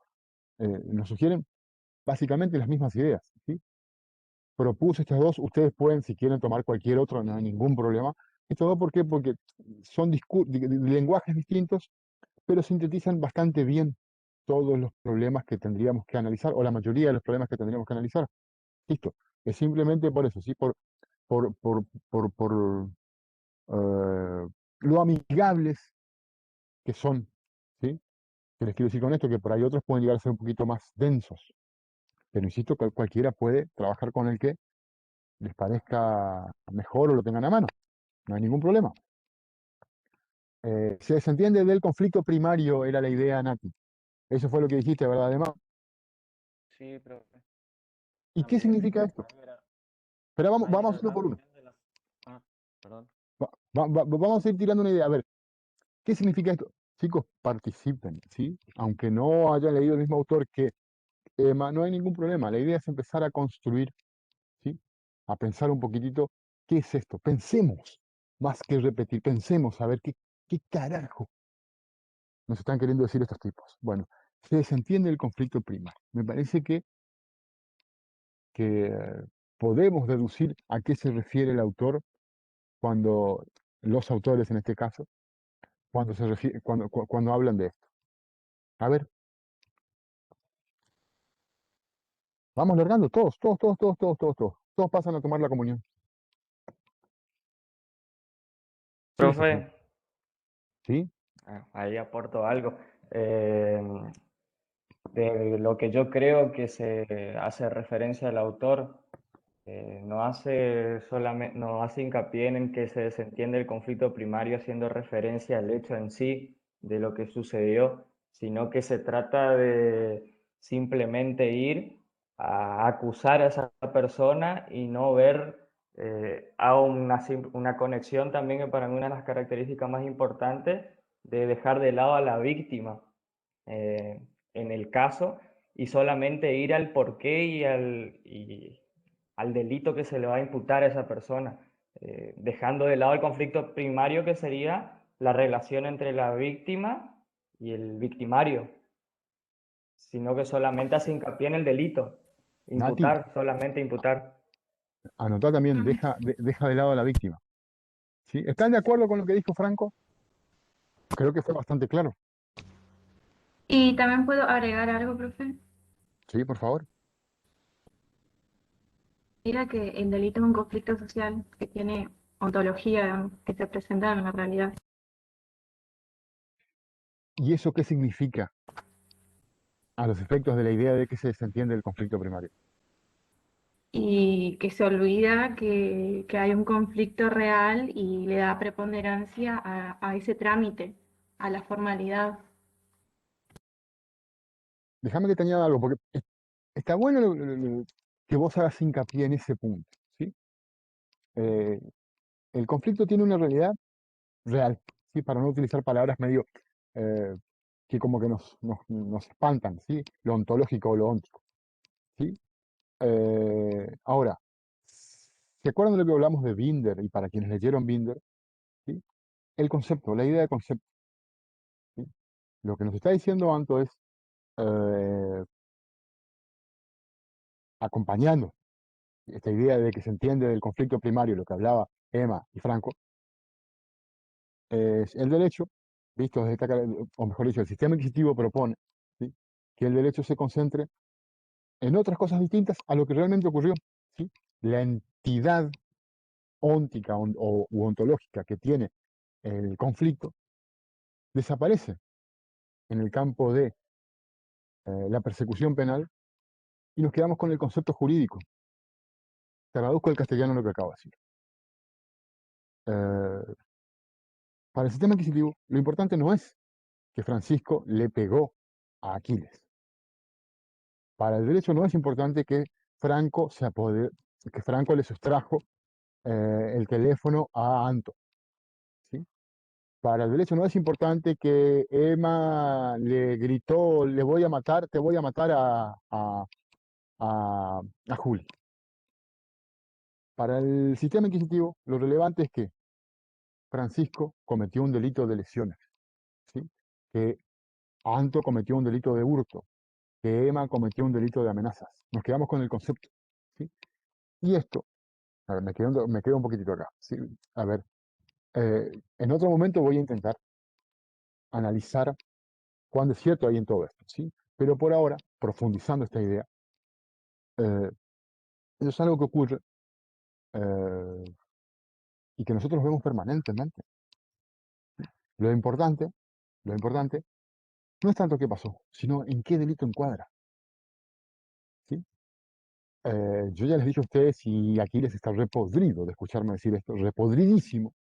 nos sugieren básicamente las mismas ideas, ¿sí? Propuse estas dos, ustedes pueden, si quieren, tomar cualquier otro, no hay ningún problema. ¿Esto dos por qué? Porque son lenguajes distintos, pero sintetizan bastante bien todos los problemas que tendríamos que analizar, o la mayoría de los problemas que tendríamos que analizar. Listo. Es simplemente por eso, ¿sí? Por lo amigables que son, ¿sí? Que les quiero decir con esto que por ahí otros pueden llegar a ser un poquito más densos. Pero insisto que cualquiera puede trabajar con el que les parezca mejor o lo tengan a mano. No hay ningún problema. Se desentiende del conflicto primario, era la idea, Nati. Eso fue lo que dijiste, ¿verdad? Además. Sí, profe. ¿Y qué También significa esto? Mayer, Pero vamos, Mayer vamos uno hablaba por uno. también de las... Ah, perdón. Vamos a ir tirando una idea. A ver, ¿qué significa esto? Chicos, participen, ¿sí? Aunque no hayan leído el mismo autor que Emma, no hay ningún problema. La idea es empezar a construir, ¿sí? A pensar un poquitito, ¿qué es esto? Pensemos, más que repetir, pensemos a ver qué carajo nos están queriendo decir estos tipos. Bueno, se desentiende el conflicto primario. Me parece que podemos deducir a qué se refiere el autor cuando, los autores en este caso, cuando hablan de esto. A ver, vamos largando, todos pasan a tomar la comunión. Sin excepción. Profe, ¿Sí? ahí aporto algo. Eh, de lo que yo creo que se hace referencia al autor, no hace hincapié en que se desentiende el conflicto primario haciendo referencia al hecho en sí de lo que sucedió, sino que se trata de simplemente ir a acusar a esa persona y no ver a una conexión también que para mí una de las características más importantes de dejar de lado a la víctima en el caso y solamente ir al porqué y al delito que se le va a imputar a esa persona, dejando de lado el conflicto primario que sería la relación entre la víctima y el victimario, sino que solamente hace hincapié en el delito, Nati, imputar, solamente imputar. anotá también, Mm. deja de lado a la víctima. ¿Sí? ¿Están de acuerdo con lo que dijo Franco? Creo que fue bastante claro. Y también puedo agregar algo, profe. Sí, por favor. Mira que el delito es un conflicto social que tiene ontología que se presenta en la realidad ¿Y eso qué significa a los efectos de la idea de que se desentiende el conflicto primario? y que se olvida que hay un conflicto real y le da preponderancia a ese trámite, a la formalidad. Déjame que te añada algo, porque está bueno que vos hagas hincapié en ese punto, ¿sí? Eh, el conflicto tiene una realidad real, ¿sí? Para no utilizar palabras medio eh, que como que nos espantan, ¿sí? Lo ontológico o lo óntico, ¿sí? Ahora, ¿se acuerdan de lo que hablamos de Binder? Y para quienes leyeron Binder, ¿sí? El concepto, la idea de concepto, ¿sí? Lo que nos está diciendo Anto es, eh, acompañando esta idea de que se entiende del conflicto primario, lo que hablaba Emma y Franco, es el derecho, visto desde esta, o mejor dicho, el sistema inquisitivo propone, ¿sí? Que el derecho se concentre en otras cosas distintas a lo que realmente ocurrió, ¿sí? La entidad óntica u ontológica que tiene el conflicto desaparece en el campo de la persecución penal y nos quedamos con el concepto jurídico. Traduzco al castellano lo que acabo de decir. Eh, para el sistema inquisitivo, lo importante no es que Francisco le pegó a Aquiles. Para el derecho no es importante que que Franco le sustrajo el teléfono a Anto, ¿sí? Para el derecho no es importante que Emma le gritó, le voy a matar, te voy a matar a Juli. Para el sistema inquisitivo, lo relevante es que Francisco cometió un delito de lesiones, ¿sí? Que Anto cometió un delito de hurto, que Emma cometió un delito de amenazas. Nos quedamos con el concepto, ¿sí? Y esto, a ver, me quedo un poquitito acá, ¿sí? A ver, en otro momento voy a intentar analizar cuán de cierto hay en todo esto, ¿sí? Pero por ahora, profundizando esta idea, eh, eso es algo que ocurre eh, y que nosotros vemos permanentemente. Lo importante, lo importante no es tanto qué pasó, sino en qué delito encuadra, ¿sí? Yo ya les he dicho a ustedes y aquí les está repodrido de escucharme decir esto, repodridísimo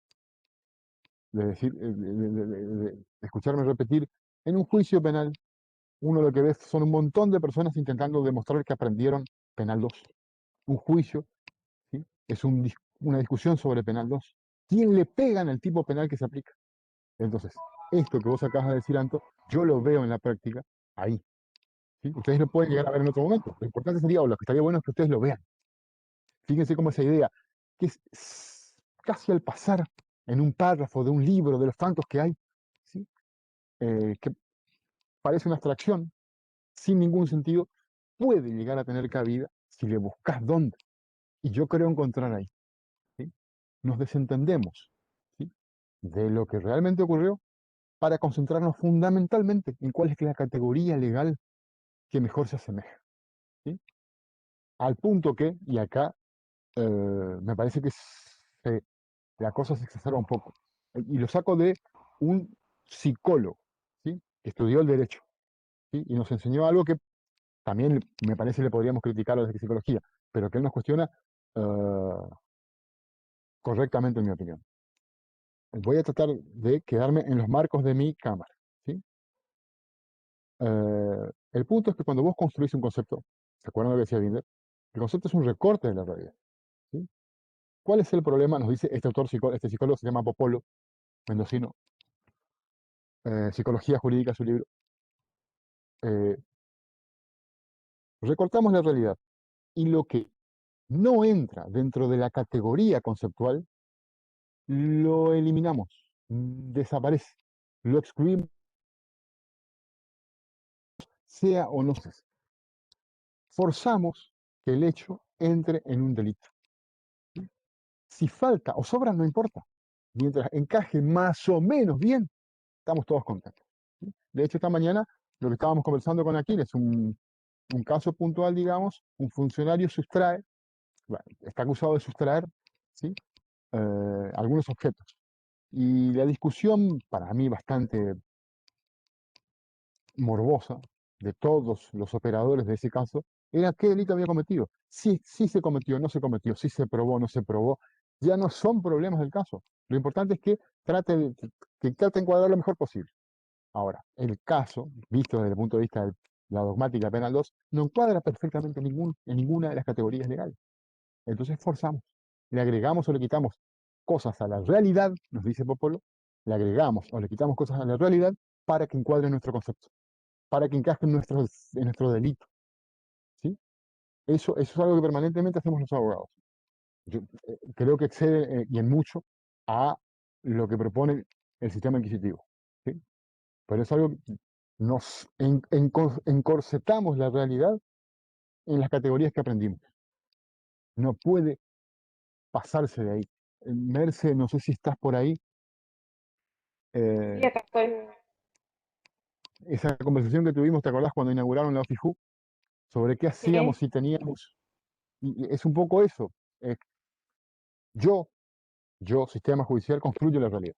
de decir, de escucharme repetir, en un juicio penal, uno lo que ve son un montón de personas intentando demostrar que aprendieron penal 2. Un juicio, ¿sí? Es una discusión sobre penal 2. ¿Quién le pega en el tipo penal que se aplica? Entonces, esto que vos acabas de decir, Anto, yo lo veo en la práctica ahí, ¿sí? Ustedes lo pueden llegar a ver en otro momento. Lo importante sería, o lo que estaría bueno es que ustedes lo vean. Fíjense cómo esa idea, que es casi al pasar en un párrafo de un libro, de los tantos que hay, ¿sí? Que parece una abstracción, sin ningún sentido, puede llegar a tener cabida si le buscas dónde. Y yo creo encontrar ahí, ¿sí? Nos desentendemos, ¿sí? De lo que realmente ocurrió para concentrarnos fundamentalmente en cuál es la categoría legal que mejor se asemeja, ¿sí? Al punto que, y acá me parece que la cosa se exacerba un poco, y lo saco de un psicólogo, ¿sí? Que estudió el derecho, ¿sí? Y nos enseñó algo que también me parece le podríamos criticar desde psicología, pero que él nos cuestiona eh, correctamente, en mi opinión. Voy a tratar de quedarme en los marcos de mi cámara, ¿sí? El punto es que cuando vos construís un concepto, ¿se acuerdan de lo que decía Binder? El concepto es un recorte de la realidad, ¿sí? ¿Cuál es el problema? Nos dice este autor, este psicólogo se llama Popolo, mendocino, Psicología Jurídica, su libro. Eh, Recortamos la realidad y lo que no entra dentro de la categoría conceptual, lo eliminamos, desaparece, lo excluimos, sea o no sea. Forzamos que el hecho entre en un delito. Si falta o sobra, no importa. Mientras encaje más o menos bien, estamos todos contentos. De hecho, esta mañana lo que estábamos conversando con Aquiles es un caso puntual, digamos, un funcionario sustrae, bueno, está acusado de sustraer, ¿sí? Algunos objetos. Y la discusión, para mí bastante morbosa, de todos los operadores de ese caso, era qué delito había cometido. Si se cometió, no se cometió, si se probó, no se probó. Ya no son problemas del caso. Lo importante es que trate de encuadrar lo mejor posible. Ahora, el caso, visto desde el punto de vista de la dogmática penal 2, no encuadra perfectamente en ninguna de las categorías legales. Entonces forzamos, le agregamos o le quitamos cosas a la realidad, nos dice Popolo, le agregamos o le quitamos cosas a la realidad para que encuadre nuestro concepto, para que encaje en nuestro delito. ¿Sí? Eso es algo que permanentemente hacemos los abogados. Yo creo que excede y en mucho a lo que propone el sistema inquisitivo. ¿Sí? Pero es algo que encorsetamos la realidad en las categorías que aprendimos. No puede pasarse de ahí. Merce, no sé si estás por ahí. Sí, acá estoy. Esa conversación que tuvimos, ¿te acordás cuando inauguraron la OFIJU? Sobre qué hacíamos Sí, si teníamos. Y es un poco eso. eh, yo, sistema judicial, construyo la realidad.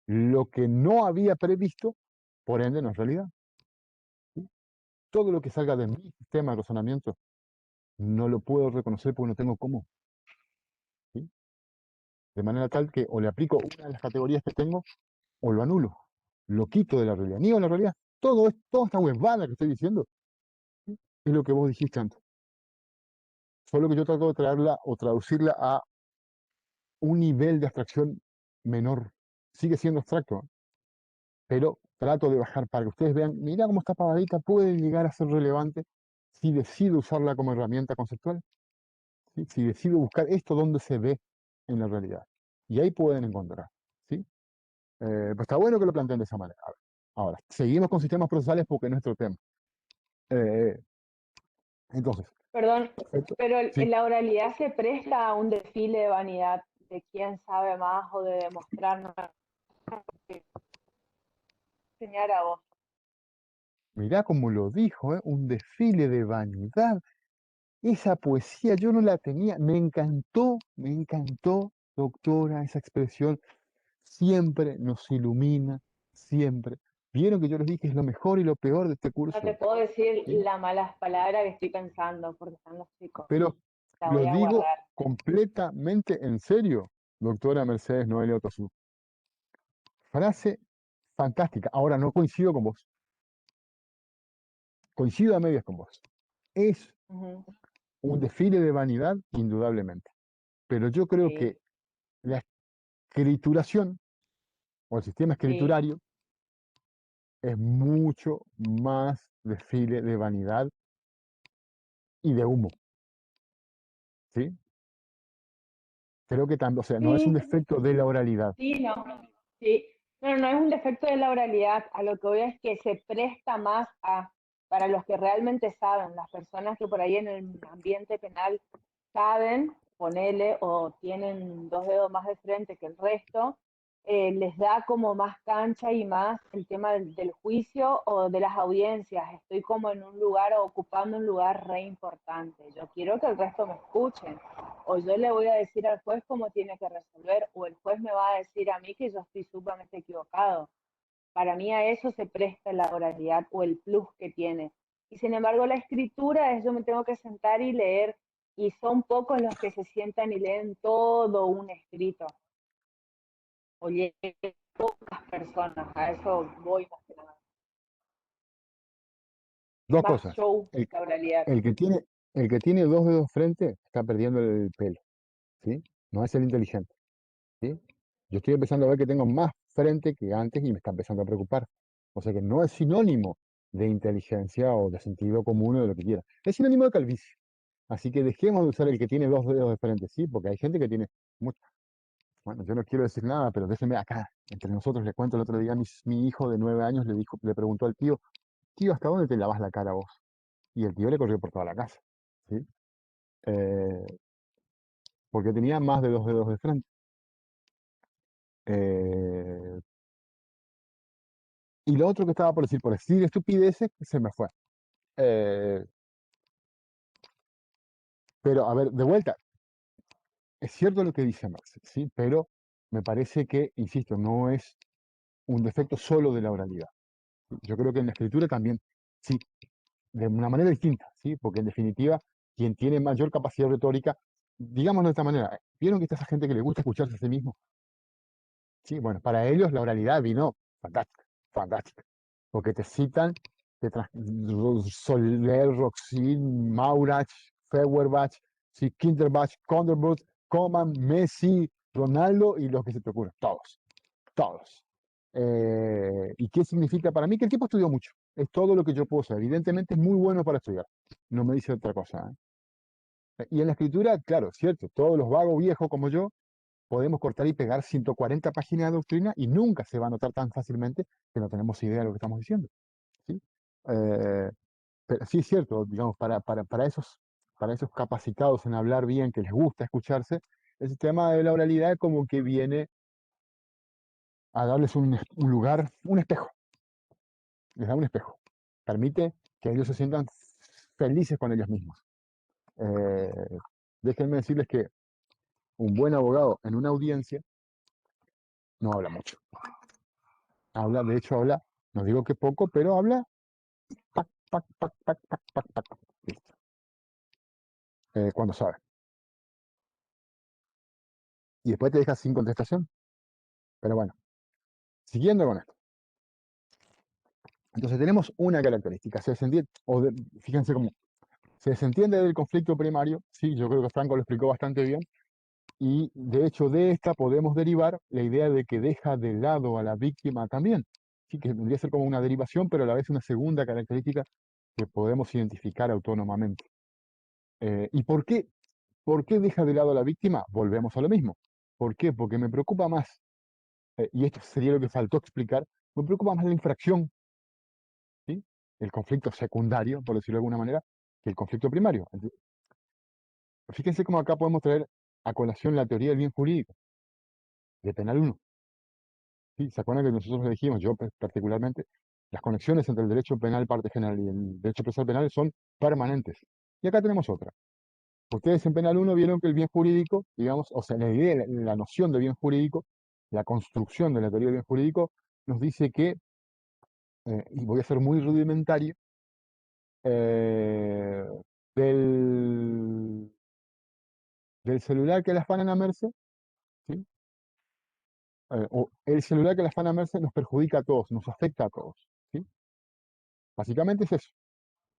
Lo que no había previsto, por ende, no es realidad. ¿Sí? Todo lo que salga de mi sistema de razonamiento no lo puedo reconocer porque no tengo cómo. ¿Sí? De manera tal que o le aplico una de las categorías que tengo o lo anulo. Lo quito de la realidad. Niego la realidad. Toda esta huevada que estoy diciendo, ¿sí? Es lo que vos dijiste antes. Solo que yo trato de traerla o traducirla a un nivel de abstracción menor. Sigue siendo abstracto, ¿eh? Pero trato de bajar para que ustedes vean, mira cómo esta pavadita puede llegar a ser relevante si decido usarla como herramienta conceptual, ¿sí? Si decido buscar esto donde se ve en la realidad. Y ahí pueden encontrar. ¿Sí? Pues está bueno que lo planteen de esa manera. Ahora, seguimos con sistemas procesales porque es nuestro tema. Eh, entonces, perdón, esto- pero sí, la oralidad se presta a un desfile de vanidad de quién sabe más o de demostrarnos que enseñar a vos. mirá cómo lo dijo, ¿eh? Un desfile de vanidad. Esa poesía yo no la tenía, me encantó, doctora, esa expresión. Siempre nos ilumina, siempre. Vieron que yo les dije es lo mejor y lo peor de este No te curso, puedo decir ¿sí? las malas palabras que estoy pensando porque están los chicos. Pero La lo voy a digo guardar. completamente en serio, doctora Mercedes Noelia Otosú. Frase fantástica. Ahora no coincido con vos, coincido a medias con vos. Es Ujú, un desfile de vanidad, indudablemente. Pero yo creo sí, que la escrituración o el sistema sí. escriturario es mucho más desfile de vanidad y de humo, ¿sí? Creo que también, o sea, no es un Sí, defecto de la oralidad, sí, no. Sí. No, no es un defecto de la oralidad. A lo que voy es que se presta más a, para los que realmente saben, las personas que por ahí en el ambiente penal saben, ponele, o tienen dos dedos más de frente que el resto, les da como más cancha y más el tema del juicio o de las audiencias. Estoy como en un lugar, ocupando un lugar re importante. Yo quiero que el resto me escuchen. O yo le voy a decir al juez cómo tiene que resolver, o el juez me va a decir a mí que yo estoy sumamente equivocado. Para mí a eso se presta la oralidad o el plus que tiene. Y sin embargo la escritura es yo me tengo que sentar y leer, y son pocos los que se sientan y leen todo un escrito, o leen pocas personas, a eso voy más que nada. Es dos más cosas. show El, la oralidad. el que tiene, el que tiene dos dedos frente está perdiendo el pelo, ¿sí? No es el inteligente, ¿sí? Yo estoy empezando a ver que tengo más frente que antes y me está empezando a preocupar. O sea que no es sinónimo de inteligencia o de sentido común o de lo que quiera. Es sinónimo de calvicie. Así que dejemos de usar el que tiene dos dedos de frente, ¿sí? Porque hay gente que tiene mucho. Bueno, yo no quiero decir nada, pero déjenme acá, entre nosotros, le cuento el otro día, mi hijo de 9 años le preguntó al tío, ¿hasta dónde te lavas la cara vos? Y el tío le corrió por toda la casa, ¿sí? Eh, porque tenía más de dos dedos de frente. Eh, y lo otro que estaba por decir estupideces, se me fue. Eh, pero, a ver, de vuelta, es cierto lo que dice Marx, ¿sí? Pero me parece que, insisto, no es un defecto solo de la oralidad. Yo creo que en la escritura también, sí, de una manera distinta, ¿sí? Porque en definitiva, quien tiene mayor capacidad retórica, digamos de esta manera, ¿vieron que está esa gente que le gusta escucharse a sí mismo? Sí, bueno, para ellos la oralidad vino fantástica, fantástica. Porque te citan, Soler, Roxin, Maurach, Feuerbach, sí, Kinderbach, Conderbach, Coman, Messi, Ronaldo y los que se te ocurran, todos, todos. ¿Y qué significa para mí? Que el tipo estudió mucho. Es todo lo que yo puedo saber. Evidentemente es muy bueno para estudiar. No me dice otra cosa, ¿eh? Y en la escritura, claro, cierto, todos los vagos viejos como yo podemos cortar y pegar 140 páginas de doctrina y nunca se va a notar tan fácilmente que no tenemos idea de lo que estamos diciendo, ¿sí? Eh, pero sí es cierto, digamos, para esos capacitados en hablar bien, que les gusta escucharse, el sistema de la oralidad como que viene a darles un lugar, un espejo, les da un espejo. Permite que ellos se sientan felices con ellos mismos. Eh, déjenme decirles que un buen abogado en una audiencia no habla mucho. Habla, de hecho, habla, no digo que poco, pero habla pac, pac, pac, pac, pac, pac, pac. Listo. Cuando sabe. Y después te deja sin contestación. Pero bueno, siguiendo con esto. Entonces tenemos una característica. Se desentiende, fíjense cómo se desentiende del conflicto primario. Sí, yo creo que Franco lo explicó bastante bien. Y de hecho de esta podemos derivar la idea de que deja de lado a la víctima también. Sí, que tendría que ser como una derivación, pero a la vez una segunda característica que podemos identificar autónomamente. ¿Y por qué deja de lado a la víctima? Volvemos a lo mismo. ¿Por qué? Porque me preocupa más, y esto sería lo que faltó explicar, me preocupa más la infracción, ¿sí? El conflicto secundario, por decirlo de alguna manera, que el conflicto primario. Fíjense cómo acá podemos traer a colación la teoría del bien jurídico, de Penal 1. ¿Sí? ¿Se acuerdan que nosotros le dijimos, yo particularmente, las conexiones entre el derecho penal parte general y el derecho procesal penal son permanentes? Y acá tenemos otra. Ustedes en Penal 1 vieron que el bien jurídico, digamos, o sea, la idea, la noción de bien jurídico, la construcción de la teoría del bien jurídico, nos dice que, y voy a ser muy rudimentario, eh, del, del celular que le afanan a Merce, ¿sí? O el celular que le afanan a Merce nos perjudica a todos, nos afecta a todos, ¿sí? Básicamente es eso,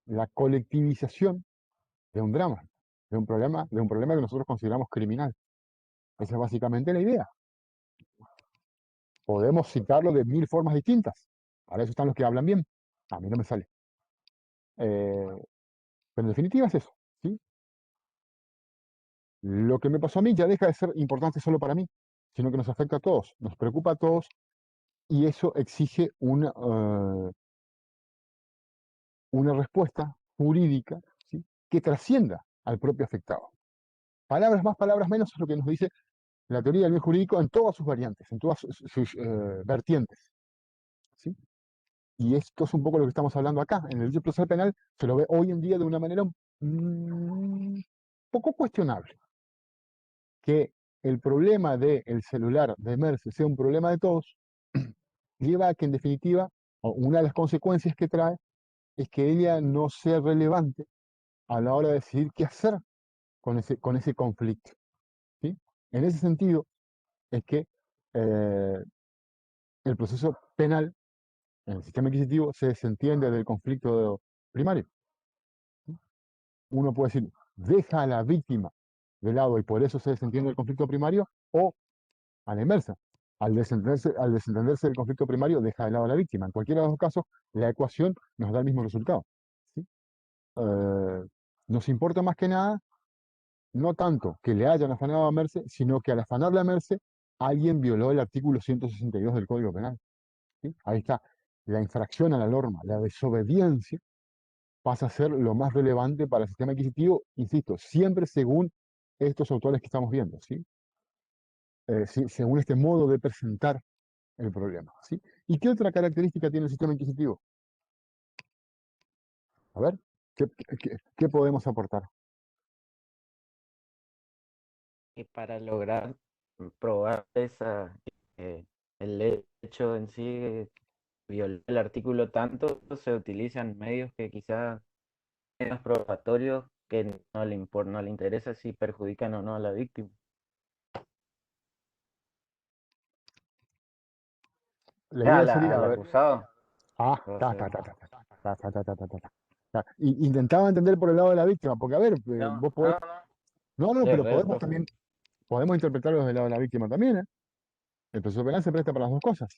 la colectivización de un drama, de un problema que nosotros consideramos criminal. Esa es básicamente la idea. Podemos citarlo de mil formas distintas. Para eso están los que hablan bien. A mí no me sale. Eh, pero en definitiva es eso, ¿sí? Lo que me pasó a mí ya deja de ser importante solo para mí, sino que nos afecta a todos, nos preocupa a todos y eso exige una respuesta jurídica, ¿sí? Que trascienda al propio afectado. Palabras más, palabras menos es lo que nos dice la teoría del bien jurídico en todas sus variantes, en todas sus vertientes, ¿sí? Y esto es un poco lo que estamos hablando acá. En el derecho procesal penal se lo ve hoy en día de una manera un poco cuestionable. Que el problema del celular de Merce sea un problema de todos, lleva a que en definitiva, o una de las consecuencias que trae, es que ella no sea relevante a la hora de decidir qué hacer con ese conflicto, ¿sí? En ese sentido es que eh, el proceso penal en el sistema inquisitivo se desentiende del conflicto primario. Uno puede decir, deja a la víctima de lado y por eso se desentiende el conflicto primario, o a la inversa, Al desentenderse del conflicto primario, deja de lado a la víctima. En cualquiera de los dos casos, la ecuación nos da el mismo resultado. ¿Sí? Eh, Nos importa más que nada, no tanto que le hayan afanado a Merce, sino que al afanarle a Merce, alguien violó el artículo 162 del Código Penal. ¿Sí? Ahí está. La infracción a la norma, la desobediencia, pasa a ser lo más relevante para el sistema adquisitivo, insisto, siempre según estos autores que estamos viendo, ¿sí? Según este modo de presentar el problema, ¿sí? ¿Y qué otra característica tiene el sistema inquisitivo? A ver, ¿qué podemos aportar? Y para lograr probar el hecho en sí, violar el artículo tanto, se utilizan medios que quizás menos probatorios que no le interesa si perjudican o no a la víctima. La idea sería, a Al ver, acusado. O ta, sea, ta, ta, ta, ta, ta, ta, ta, ta, ta, ta, ta. Intentaba entender por el lado de la víctima, porque a ver, no, vos podés, no, no. no, De pero red, podemos profe. también, podemos interpretarlo del lado de la víctima también, ¿eh? El proceso penal se presta para las dos cosas.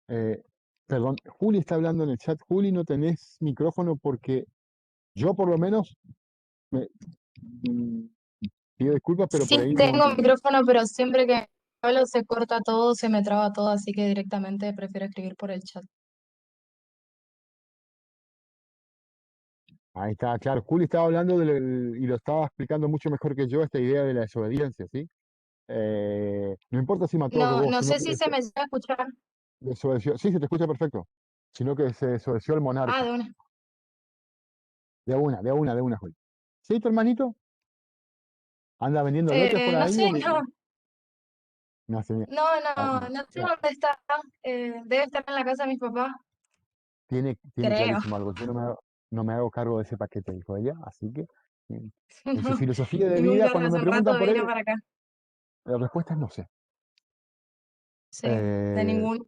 Eh, Perdón, Juli está hablando en el chat. Juli, no tenés micrófono porque yo por lo menos me, mm, pido disculpas, pero por Sí, ahí no. tengo micrófono, pero siempre que hablo se corta todo, se me traba todo, así que directamente prefiero escribir por el chat. Ahí está, claro. Juli estaba hablando y lo estaba explicando mucho mejor que yo esta idea de la desobediencia, ¿sí? No importa si mató o No, robó, no sino sé que si se me llega a escuchar. desobedeció. Sí, se te escucha perfecto. Sino que se desobedeció al Ah, monarca. de una. De una, Juli. ¿Sí, tu hermanito? ¿Anda vendiendo lotes por No ahí? sé, no, No sé. no, Ah, no, no sé dónde está. Debe estar en la casa de mis papás, tiene creo. clarísimo algo. Yo no me hago cargo de ese paquete, dijo ella. Así que, en su filosofía de vida, Nunca cuando me hace rato preguntan por vino él, para acá. la respuesta es no sé. Sí, de Eh, ningún.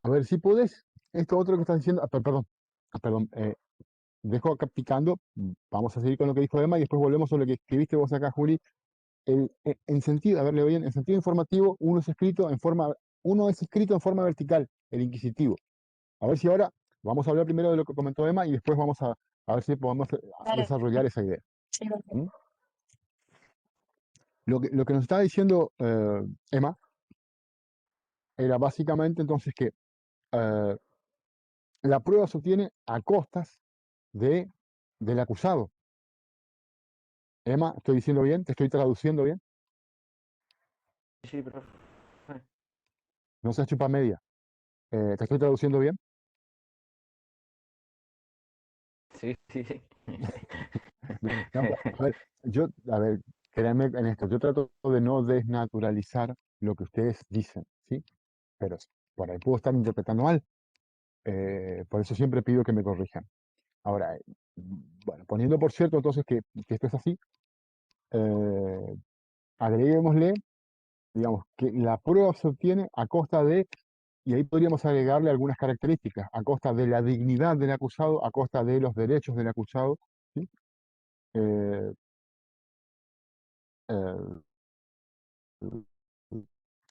a ver, si podés, esto otro que estás diciendo, perdón, perdón, dejo acá picando, vamos a seguir con lo que dijo Emma y después volvemos sobre lo que escribiste vos acá, Juli. En sentido, a ver, leo bien, en sentido informativo, uno es escrito en forma vertical, el inquisitivo. A ver si ahora vamos a hablar primero de lo que comentó Emma y después vamos a ver si podemos Dale, desarrollar esa idea. sí, ¿Mm? Lo que nos estaba diciendo Emma era básicamente entonces que eh, la prueba se obtiene a costas de, del acusado. Emma, ¿estoy diciendo bien? ¿Te estoy traduciendo bien? Sí, profe. No seas chupa media. ¿Te estoy traduciendo bien? Sí, sí, sí. No, a ver, créanme en esto, yo trato de no desnaturalizar lo que ustedes dicen, ¿sí? Pero por ahí puedo estar interpretando mal, por eso siempre pido que me corrijan. Ahora, bueno, poniendo por cierto entonces que esto es así, eh, agreguémosle, digamos, que la prueba se obtiene a costa de, y ahí podríamos agregarle algunas características, a costa de la dignidad del acusado, a costa de los derechos del acusado, ¿sí? Eh, eh,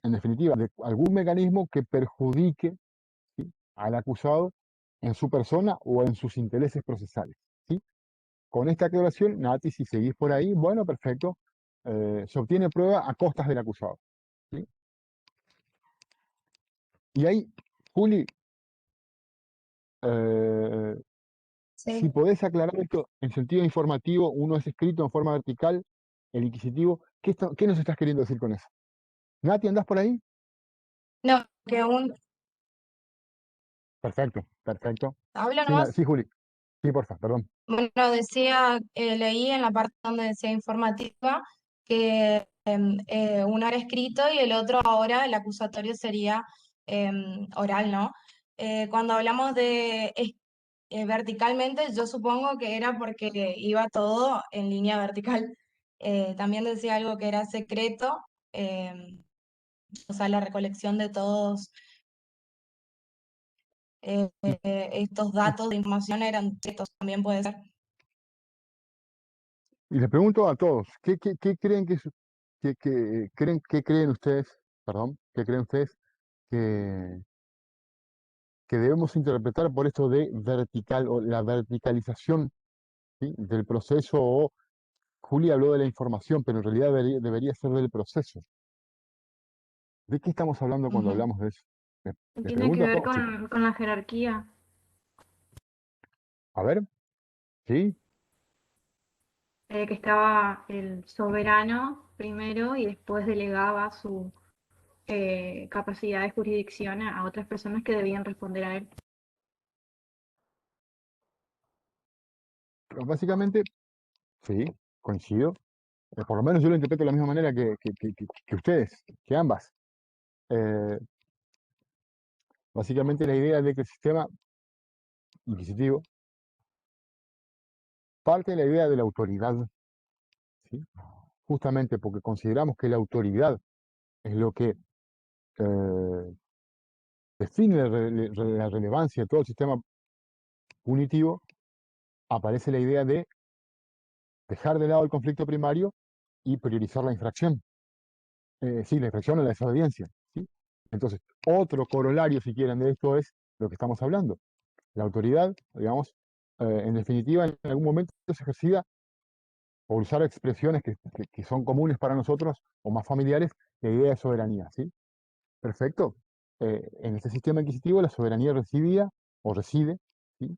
en definitiva, de algún mecanismo que perjudique, ¿sí?, al acusado en su persona o en sus intereses procesales, ¿sí? Con esta aclaración, Nati, si seguís por ahí, bueno, perfecto, se obtiene prueba a costas del acusado, ¿sí? Y ahí, Juli, eh, si sí. podés aclarar esto en sentido informativo, uno es escrito en forma vertical, el inquisitivo, ¿qué nos estás queriendo decir con eso? Nati, ¿andás por ahí? No, que un. Perfecto, perfecto. ¿Hablo Sí, nomás? sí, Juli, sí, porfa, perdón. Bueno, decía, leí en la parte donde decía informativa que uno era escrito y el otro ahora, el acusatorio sería oral, ¿no? Cuando hablamos de verticalmente, yo supongo que era porque iba todo en línea vertical. También decía algo que era secreto, o sea, la recolección de todos Y, estos y datos de información eran secretos, también puede ser. Y les pregunto a todos, ¿qué creen qué creen ustedes, perdón, qué creen ustedes que, que debemos interpretar por esto de vertical o la verticalización, ¿sí?, del proceso? O Julia habló de la información, pero en realidad debería ser del proceso. ¿De qué estamos hablando cuando Ujú. hablamos de eso? Les Tiene que pregunto a ver todos, chicos. con la jerarquía, A ver, ¿sí? que estaba el soberano primero y después delegaba su capacidad de jurisdicción a otras personas que debían responder a él. Pero básicamente, sí, coincido. Por lo menos yo lo interpreto de la misma manera que ustedes, que ambas. Eh, Básicamente la idea de que el sistema inquisitivo parte de la idea de la autoridad, ¿sí? Justamente porque consideramos que la autoridad es lo que define la relevancia de todo el sistema punitivo. Aparece la idea de dejar de lado el conflicto primario y priorizar la infracción. Sí, la infracción o la desobediencia, ¿sí? Entonces, otro corolario, si quieren, de esto es lo que estamos hablando. La autoridad, digamos, en definitiva, en algún momento es ejercida por usar expresiones que son comunes para nosotros o más familiares, la idea de soberanía, ¿sí? Perfecto. En este sistema inquisitivo, la soberanía residía o reside, ¿sí?,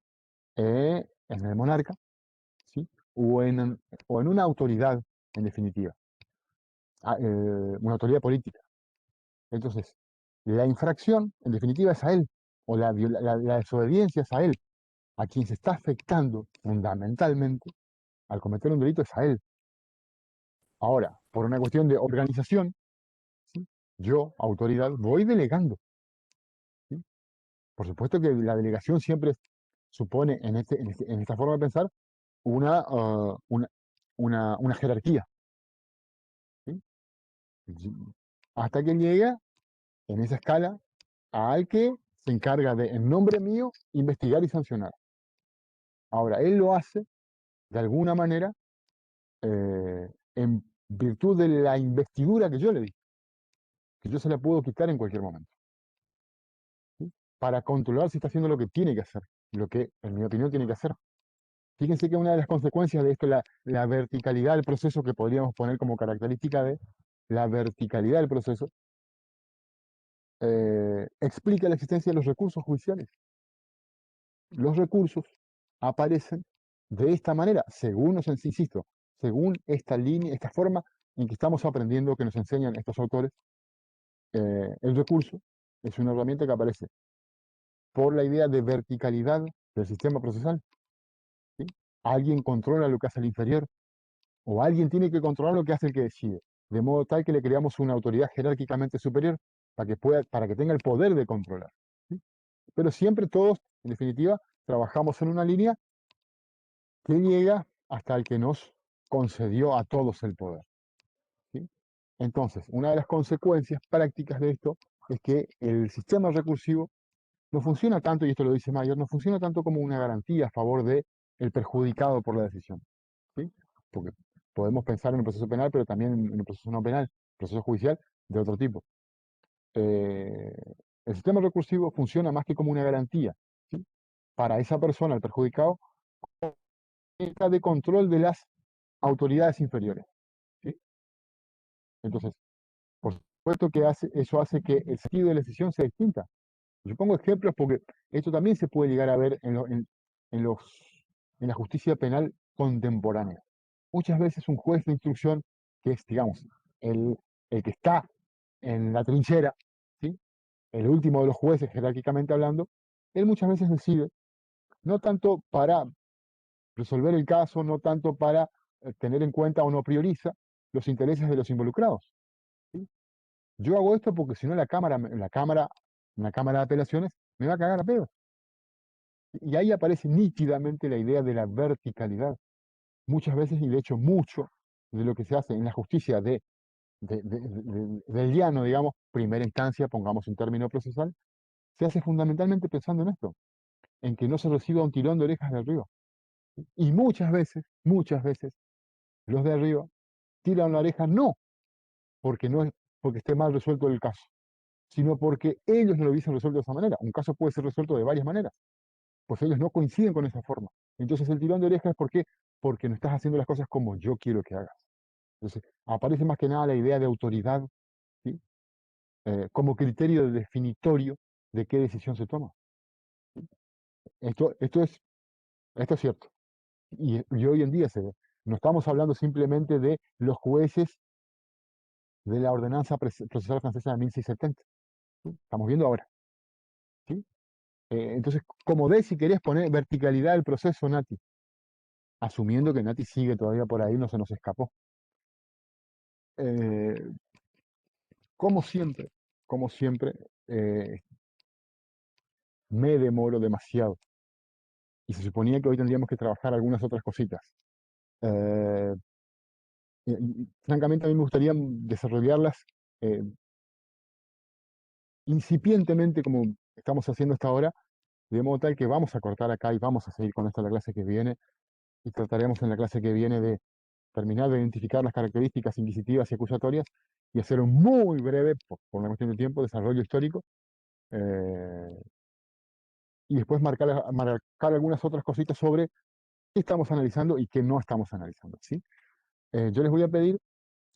en el monarca, ¿sí?, o en una autoridad, en definitiva, una autoridad política. Entonces, la infracción, en definitiva, es a él, o la desobediencia es a él. A quien se está afectando fundamentalmente al cometer un delito es a él. Ahora, por una cuestión de organización, ¿sí?, yo, autoridad, voy delegando, ¿sí? Por supuesto que la delegación siempre supone, en esta forma de pensar, una, una jerarquía, ¿sí? Hasta que llega en esa escala al que se encarga de, en nombre mío, investigar y sancionar. Ahora, él lo hace de alguna manera en virtud de la investidura que yo le di, que yo se la puedo quitar en cualquier momento, ¿sí?, para controlar si está haciendo lo que tiene que hacer, lo que, en mi opinión, tiene que hacer. Fíjense que una de las consecuencias de esto, la verticalidad del proceso, que podríamos poner como característica de la verticalidad del proceso, explica la existencia de los recursos judiciales. Los recursos aparecen de esta manera, según insisto, según esta línea, esta forma en que estamos aprendiendo, que nos enseñan estos autores. El recurso es una herramienta que aparece por la idea de verticalidad del sistema procesal, ¿sí? Alguien controla lo que hace el inferior, o alguien tiene que controlar lo que hace el que decide, de modo tal que le creamos una autoridad jerárquicamente superior para que tenga el poder de controlar, ¿sí? Pero siempre todos, en definitiva, trabajamos en una línea que llega hasta el que nos concedió a todos el poder, ¿sí? Entonces, una de las consecuencias prácticas de esto es que el sistema recursivo no funciona tanto, y esto lo dice Mayer, no funciona tanto como una garantía a favor de el perjudicado por la decisión, ¿sí? Porque podemos pensar en un proceso penal, pero también en un proceso no penal, proceso judicial de otro tipo. Eh, el sistema recursivo funciona más que como una garantía, ¿sí?, para esa persona, el perjudicado, de control de las autoridades inferiores, ¿sí? Entonces, por supuesto que eso hace que el sentido de la decisión sea distinta. Yo pongo ejemplos porque esto también se puede llegar a ver en los, en la justicia penal contemporánea. Muchas veces un juez de instrucción, que es, digamos, el, el que está en la trinchera, ¿sí?, el último de los jueces jerárquicamente hablando, él muchas veces decide, no tanto para resolver el caso, no tanto para tener en cuenta, o no prioriza los intereses de los involucrados, ¿sí? Yo hago esto porque si no la cámara de apelaciones me va a cagar a pedo. Y ahí aparece nítidamente la idea de la verticalidad. Muchas veces, y de hecho mucho, de lo que se hace en la justicia del llano, digamos, primera instancia, pongamos un término procesal, se hace fundamentalmente pensando en esto, en que no se reciba un tirón de orejas del río. Y muchas veces, Los de arriba tiran la oreja no porque no es porque esté mal resuelto el caso, sino porque ellos no lo hubiesen resuelto de esa manera. Un caso puede ser resuelto de varias maneras, pues ellos no coinciden con esa forma. Entonces el tirón de oreja es porque no estás haciendo las cosas como yo quiero que hagas. Entonces aparece más que nada la idea de autoridad, ¿sí? Como criterio definitorio de qué decisión se toma. Esto, esto es, esto es cierto. Y hoy en día se ve. No estamos hablando simplemente de los jueces de la ordenanza procesal francesa de 1670. ¿Sí? Estamos viendo ahora. ¿Sí? Entonces, como de si querías poner verticalidad del proceso, Nati, asumiendo que Nati sigue todavía por ahí, no se nos escapó. Eh, como siempre, como siempre, eh, me demoro demasiado. Y se suponía que hoy tendríamos que trabajar algunas otras cositas. Eh, Francamente, a mí me gustaría desarrollarlas eh, incipientemente como estamos haciendo hasta ahora, de modo tal que vamos a cortar acá y vamos a seguir con esto en la clase que viene y trataremos en la clase que viene de terminar de identificar las características inquisitivas y acusatorias y hacer un muy breve, por una cuestión de tiempo, desarrollo histórico eh, y después marcar algunas otras cositas sobre qué estamos analizando y qué no estamos analizando, ¿sí? Yo les voy a pedir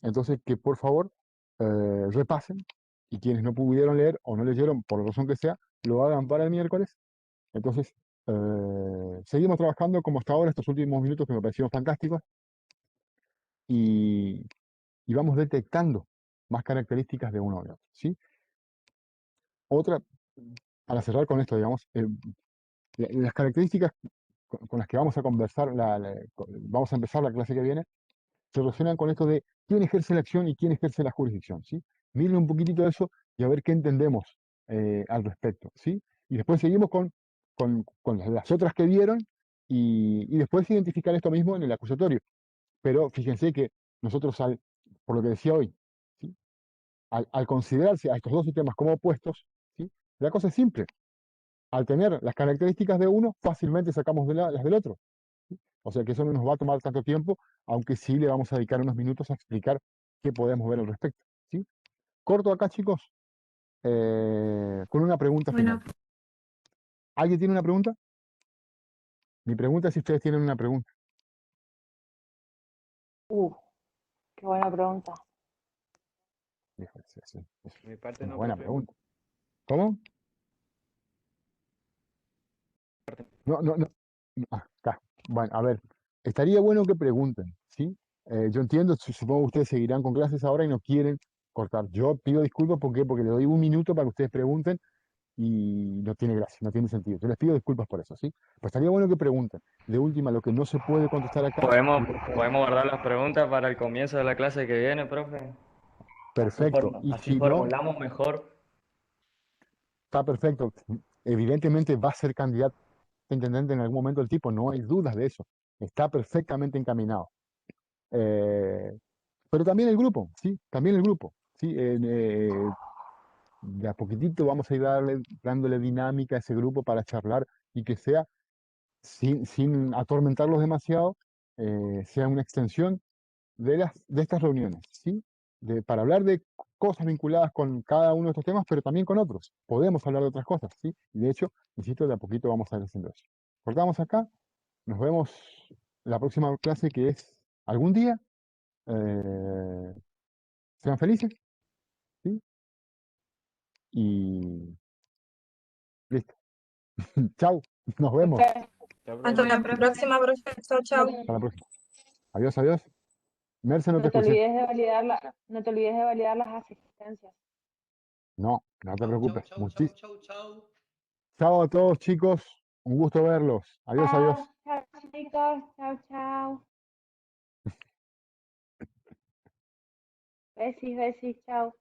entonces que por favor repasen y quienes no pudieron leer o no leyeron por la razón que sea, lo hagan para el miércoles. Entonces, seguimos trabajando como hasta ahora, estos últimos minutos que me parecieron fantásticos y, y vamos detectando más características de uno de otro, ¿sí? Otra, para cerrar con esto, digamos, las características con las que vamos a conversar, vamos a empezar la clase que viene, se relacionan con esto de quién ejerce la acción y quién ejerce la jurisdicción, ¿sí? Miren un poquitito eso y a ver qué entendemos al respecto, ¿sí? Y después seguimos con las otras que vieron y después identificar esto mismo en el acusatorio. Pero fíjense que nosotros, por lo que decía hoy, ¿sí? Al considerarse a estos dos sistemas como opuestos, ¿sí? La cosa es simple. Al tener las características de uno, fácilmente sacamos las del otro. ¿Sí? O sea que eso no nos va a tomar tanto tiempo, aunque sí le vamos a dedicar unos minutos a explicar qué podemos ver al respecto. ¿Sí? Corto acá, chicos, con una pregunta Bueno, final. ¿Alguien tiene una pregunta? Mi pregunta es si ustedes tienen una pregunta. Qué buena pregunta. Híjole, sí, es De mi parte una no, buena profe. pregunta. ¿Cómo? No, no, no. Acá. Bueno, a ver, estaría bueno que pregunten, ¿sí? Yo entiendo, supongo que ustedes seguirán con clases ahora y no quieren cortar. Yo pido disculpas, ¿por qué? Porque les doy un minuto para que ustedes pregunten y no tiene gracia, no tiene sentido. Yo les pido disculpas por eso, ¿sí? Pero estaría bueno que pregunten. De última, lo que no se puede contestar acá, Podemos guardar las preguntas para el comienzo de la clase que viene, profe. perfecto. Y Así si no, formulamos mejor. está perfecto. Evidentemente va a ser candidato a intendente en algún momento el tipo, no hay dudas de eso. Está perfectamente encaminado. Eh, pero también el grupo, ¿sí? También el grupo, ¿sí? De a poquitito vamos a ir dándole dinámica a ese grupo para charlar y que sea, sin atormentarlos demasiado, sea una extensión de estas reuniones, ¿sí? Para hablar de cosas vinculadas con cada uno de estos temas, pero también con otros. Podemos hablar de otras cosas, ¿sí? Y de hecho, insisto, de a poquito vamos a ir haciendo eso. Cortamos acá, nos vemos la próxima clase que es algún día. eh, Sean felices, ¿sí? Y listo. Chao, nos vemos. Chao, Hasta profe. la bueno, profe. próxima, profe. Chau, chau. Hasta la próxima. Adiós, adiós. Merce, no te No te escuché. olvides de validar no te olvides de validar las asistencias. No, no te Chau, chau, preocupes. chau, chau, chau, chau. Chao a todos, chicos. Un gusto verlos. Adiós, adiós. Chao, chao, chicos. Chao, chao. Besis, besis, chao.